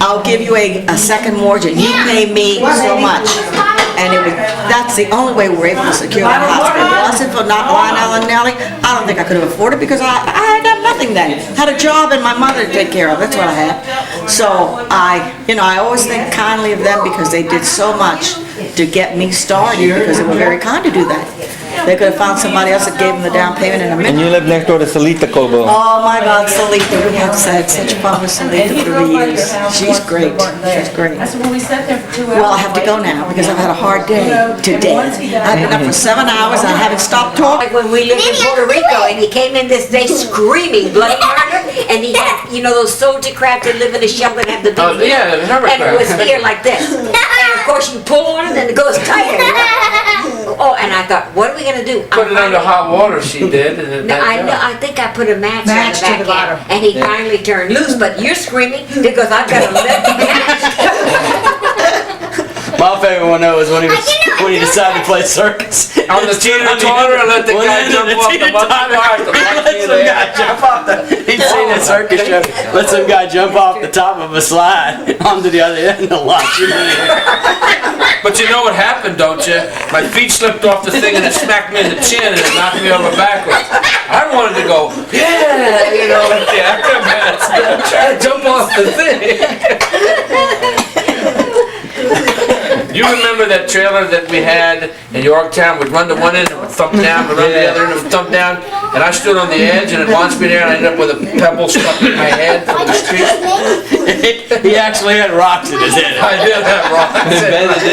I'll give you a second mortgage and you pay me so much." And that's the only way we were able to secure that house. If it wasn't for not Lionel and Nellie, I don't think I could have afforded it because I had nothing then. Had a job and my mother to take care of. That's what I had. So I always think kindly of them because they did so much to get me started because they were very kind to do that. They could have found somebody else that gave them the down payment in a minute. And you live next door to Salita Cobo. Oh my God, Salita, we have had such fun with Salita through the years. She's great. She's great. Well, I have to go now because I've had a hard day today. I've been up for 7 hours and I haven't stopped talking. Like when we lived in Puerto Rico and he came in this day screaming bloody murder, and he had, you know, those soldier crabs that live in the shell that have the big yeah, the and it was here like this. And of course you pull on it and it goes tighter. Oh, and I thought, what are we gonna do? Put it under hot water, she did. And No, I think I put a match on the back end, and he finally turned loose. But you're screaming because I've got a lit match. My favorite one though was when he decided to play circus. On the teeter-totter and let the guy jump off the button. He a circus show. Let some guy jump off the top of a slide onto the other end and launch him in the air. But you know what happened, don't you? My feet slipped off the thing and it smacked me in the chin and it knocked me over backwards. I wanted to go, yeah, you know, like the acrobats, try to jump off the thing. You remember that trailer that we had in Yorktown? We'd run to one end and would thump down, we'd run to the other end and would thump down. And I stood on the edge and it launched me there and I ended up with a pebble stuck in my head from the street. He actually had rocks in his head. I did have rocks.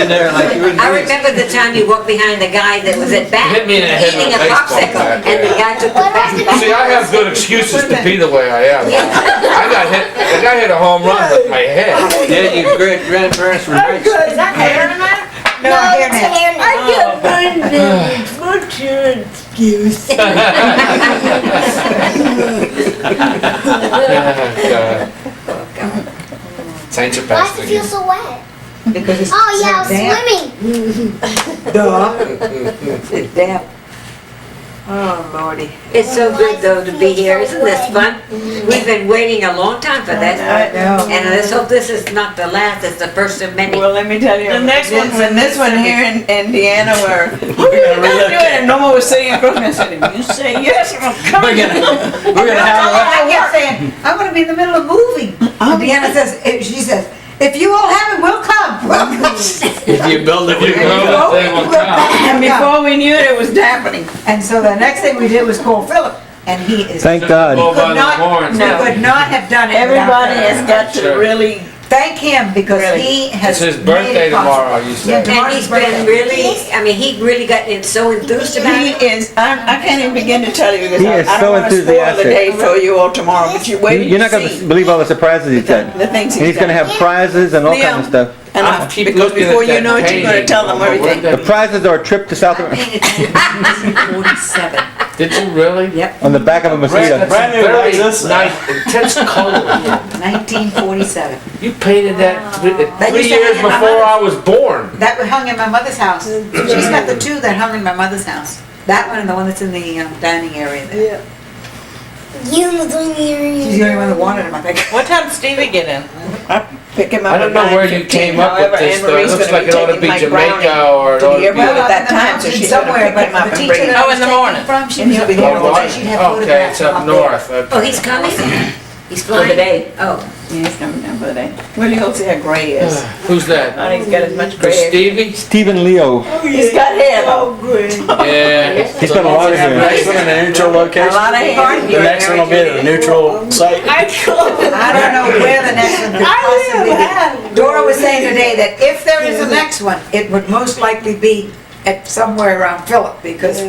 In there like you were I remember the time you walked behind the guy that was at bat Hit me in the head eating a with a baseball popsicle, bat, and the guy took the bat. See, I have good excuses to be the way I am. I got hit a home run with my head. Yeah, your great grandparents were nice. Is that hair in there? No, hair net. I Oh. What's your excuse? Saints are Why past does it feel again. so wet? Because it's Oh yeah, I was damp. swimming. It's damp. Oh, Lordy. It's so good though to be here, isn't this fun? We've been waiting a long time for this. I know. And let's hope this is not the last, it's the first of many. Well, let me tell you. The next one, when this one here in Indiana where we were gonna do it and Norma was sitting across me, I said, if you say yes, I'm coming. We're gonna have I kept saying, I'm gonna be in the middle of moving. And Deanna says, she says, if you all have it, we'll come. We'll come. if you build it, You know, they will come. And before we knew it, it was happening. And so the next thing we did was call Philip, and he is. Thank God. Go by Could the not, horns. we could not have done it. without Everybody that. has got to Sure. really, Thank him because Really. he has. It's his made birthday it possible. tomorrow, you Yeah, said. And tomorrow's he's birthday. been really, I mean, he really got so enthused about he it. is, I can't even begin to tell you because He I is don't so want to spoil the enthusiastic. day for you all tomorrow, but you wait You're not and going see. to believe all the surprises he's done. The things And he's going to have prizes and all Leo. kinds of stuff. And I'll keep because looking at before you that know it, you're gonna painting. tell them everything. The prizes are a trip to South America 1947. Did you really? Yep, on the back of a mosquito. That's a very nice, intense color. 1947. You painted that That 3 used to years hang in my before I mother's- was born. That hung in my mother's house. She's got the two that hung in my mother's house. That one and the one that's in the dining area there. You was doing She's the only one that wanted them, I think. What time did Stevie get in? Pick him up I don't at know where you 9:15. came up with However, this, Anne though. It Marie's looks gonna like it ought to taking be my Jamaica brownie or it to ought the to be. airport at that time, so she's gonna somewhere, pick but him up the and teacher bring him. that Oh, was in the taking morning. from, she And was he'll be up here there, all she'd have Okay, photographs it's up up there. north. Oh, he's coming? He's For the flying? day. Oh. Yeah, he's coming down for the day. Well, you'll see how gray he is. Who's that? I think he's got as much gray. Stevie? Stephen Leo. He's got hair though. Yeah. He's got a lot of The next hair. one in a neutral A location. lot of hair. The next one will be at a neutral site. I don't know where the next one could possibly be. Dora was saying today that if there is a next one, it would most likely be at somewhere around Philip, because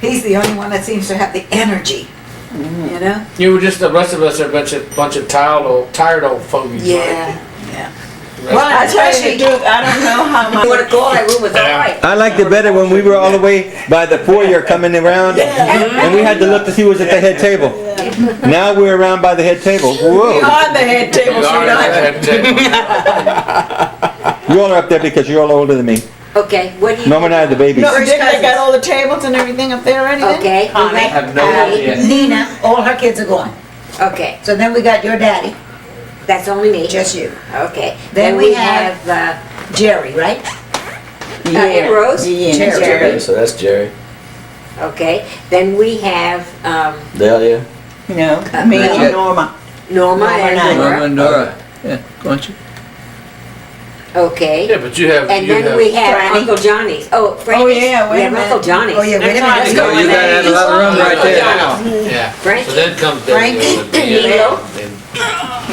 he's the only one that seems to have the energy, you know? You were just, the rest of us are a bunch of tired old fogies, right? Yeah. Well, I tell you the truth, I don't know how You much. wanna call that room was all right. I liked it better when we were all the way by the foyer coming around and we had to look to see who was at the head table. Now we're around by the head table. We Whoa. are the head table, You are sweetheart. that table. You all are up there because you're all older than me. Okay, what do you? Norma and I are the babies. No, Dick, they got all the tables and everything up there already then? Okay. I have no idea. Nina, all her kids are gone. Okay, So then we got your daddy, that's only me. just you. Okay. Then we have Jerry, right? And Rose? Yeah, Jerry. So that's Jerry. Okay, then we have, Dahlia. No, me and Norma. Norma and and I. Nora. Nora. Yeah, go on you. Okay. Yeah, but you have, And you then we have, have Franny. Uncle Johnny's. Oh, Franny's. Oh, yeah, wait We a have minute. Uncle Johnny's. Oh, yeah, wait a minute, let's You go in You gotta there. have another room right there now. yeah. Frankie. So then comes Frankie, Nilo.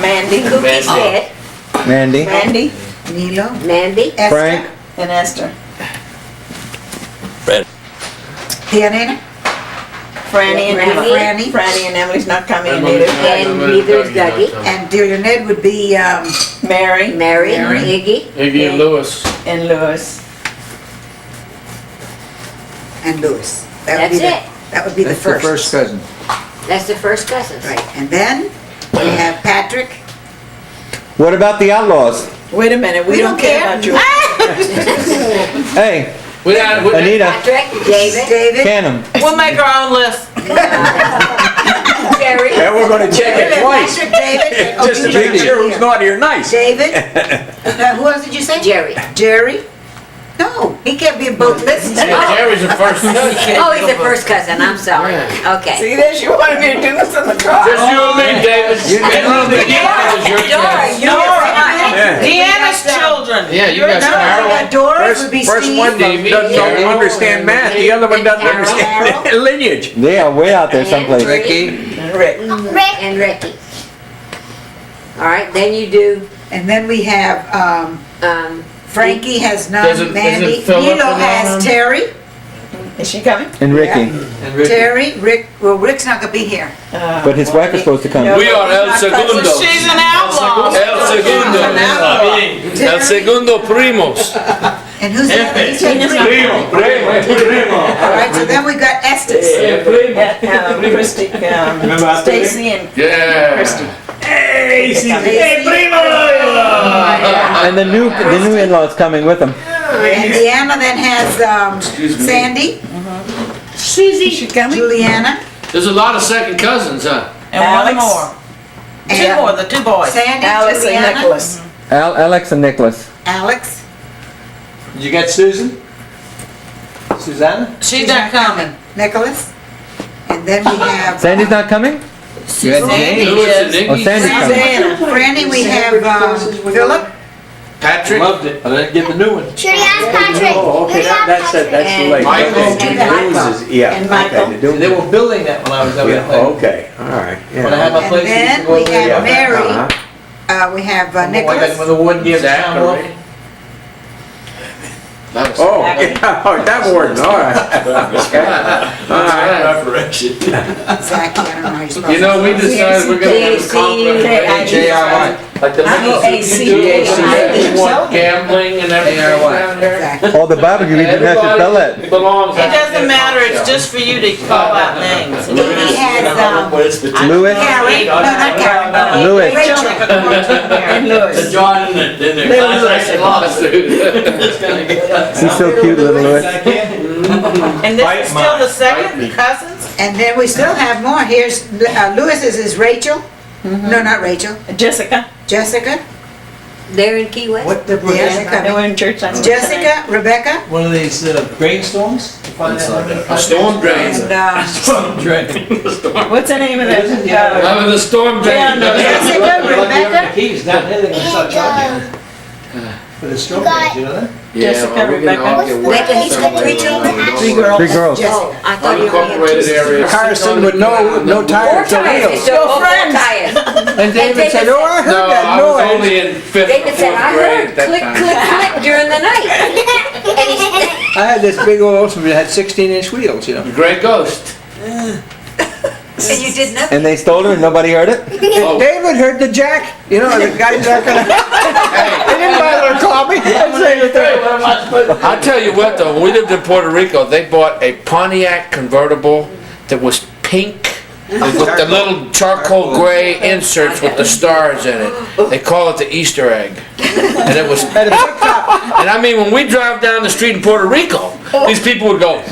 Mandy, Cookie's Mandy. dead. Mandy, Mandy, Nilo, Mandy. Esther, Frank, and Esther. Pianina, Franny and Franny. Emily. Franny and Emily's not coming in Emily's either. not- And neither is Dougie. and dear Ned would be, Mary Mary, Iggy. Iggy and Lewis. and Louis. and Louis. That would be That's the- it. That would be the That's the first. first cousin. That's the first cousins. Right, and then we have Patrick. what about the outlaws? Wait a minute, we don't care about you. Hey, We got, Anita, Patrick, David. David, can 'em. We'll make our own list. Jerry. And we're gonna check it twice. David. Just to make sure who's naughty or nice. David. Who else did you say? Jerry. Jerry? No, he can't be in both lists. Yeah, Jerry's the first cousin. Oh, he's the first cousin, I'm sorry. Okay. See this? You wanted me to do this in the car. Just you and me, David. Deanna's children. Yeah, you got Carol. Doris would be First Steve. one doesn't understand math, the other one doesn't understand lineage. They are way out there someplace. Ricky. And Ricky. All right, then you do, And then we have, Frankie has none, Isn't Mandy. Philip Milo in that has one? Terry. Is she coming? And Ricky. Terry, Rick, well, Rick's not gonna be here. But his wife is supposed to come. We are El Segundo. She's an outlaw. El Segundo. El Segundo Primos. And who's the other? He said Primo. All right, so then we got Estes. Christy, Stacy and Yeah. Christy. And the new in-laws coming with them. And Deanna then has, Sandy. She coming? Juliana. There's a lot of second cousins, huh? And one more. Two more, the two boys. Sandy, Alex and Juliana. Nicholas. Alex and Nicholas. Alex. Did you get Susan? Susanna? She's not coming. Nicholas. And then we have. Sandy's not coming? Sandy Louis and is. Nicky. Oh, Sandy's coming. Franny, we have, Philip. Patrick. Loved it. I didn't get the new one. Should I ask Patrick? Oh, okay, that's too late. Michael. Okay, the new ones is- yeah, And Michael. okay, the new They one. were building that when I was over Yeah, there. okay, all right, When I had yeah. my And place. we used to then go we over there. have Mary. Uh-huh. We have When Nicholas. the one gave the town off. Zachary. That was Oh, yeah, oh, that word, all right. Okay. All right. Zach, I don't know how you're supposed to. You know, we decided we're gonna have a complimentary J.R.Y. like the Mississippi do. We want gambling and everything down there. Exactly. All the Bible you read didn't have to spell that. Everybody belongs. It doesn't matter, it's just for you to call out names. He has, Louis? Karen, no, not Karen. Louis. Rachel. And Louis. John in the class action lawsuit. He's so cute, little Louis. And this is still the second cousins? And then we still have more. Here's, Lewis's is Rachel. No, not Rachel. Jessica. Jessica. they're in Key West. What the? They were in church last night. Jessica, Rebecca, One of these brainstorms? To find that A storm drain. and, What's the name of that? That was a storm drain. Jessica, Rebecca. Keys, not there, they're gonna start charging. For the storm drains, you know that? Jessica, well, we're gonna all Rebecca. get wet. Rebecca, he's got 3 children? 3 girls. 3 girls. Oh, I thought you only had Unincorporated 2. area. Harrison with no 4 tires or tires, they wheels. still have 4 friends. tires. And David said, oh, I No, heard that I was noise. only in fifth or David said, I fourth grade heard at that click, time. click, click during the night. And he, I had this big old Oldsmobile that had 16-inch wheels, you know. The Great Ghost. and you did nothing. And they stole her and nobody heard it? Oh. David heard the jack. You know, the guys aren't gonna. They didn't bother to call me. I'd say anything. I'll tell you what though, when we lived in Puerto Rico, they bought a Pontiac convertible that was pink with the little charcoal gray inserts with the stars in it. They call it the Easter egg. And it was, and I mean, when we drive down the street in Puerto Rico, these people would go,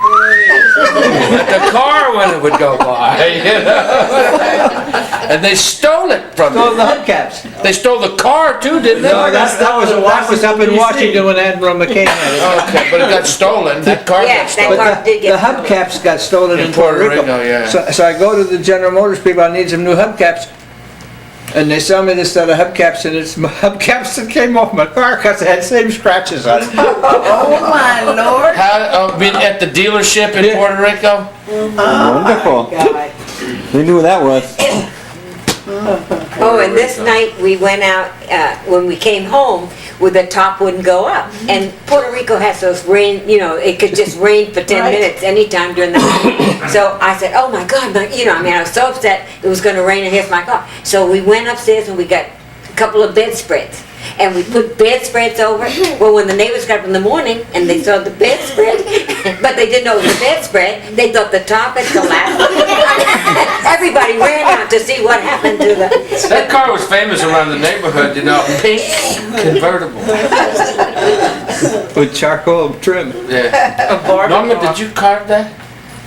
at the car when it would go by, you know? And they stole it from Stole the me. hubcaps. They stole the car too, didn't they? No, that was up in Washington when Admiral McCain had it. Okay, but it got stolen. That car Yeah, got that stolen. car did The get stolen. hubcaps got stolen In in Puerto Puerto Rico. Rico, yeah. So I go to the General Motors people, I need some new hubcaps. And they sell me this set of hubcaps, and it's my hubcaps that came off my car because they had the same scratches on it. Oh my Lord. How, been at the dealership in Puerto Rico? Wonderful. We knew who that was. Oh, and this night we went out, when we came home, where the top wouldn't go up. And Puerto Rico has those rain, you know, it could just rain for 10 minutes anytime during the night. So I said, oh my God, I was so upset it was gonna rain and here's my car. So we went upstairs and we got a couple of bedspreads. And we put bedspreads over. Well, when the neighbors got up in the morning and they saw the bedspread, but they didn't know it was a bedspread, they thought the top had collapsed. Everybody ran out to see what happened to the... That car was famous around the neighborhood, you know, pink convertible. With charcoal trim. Yeah. Norma, did you carve that?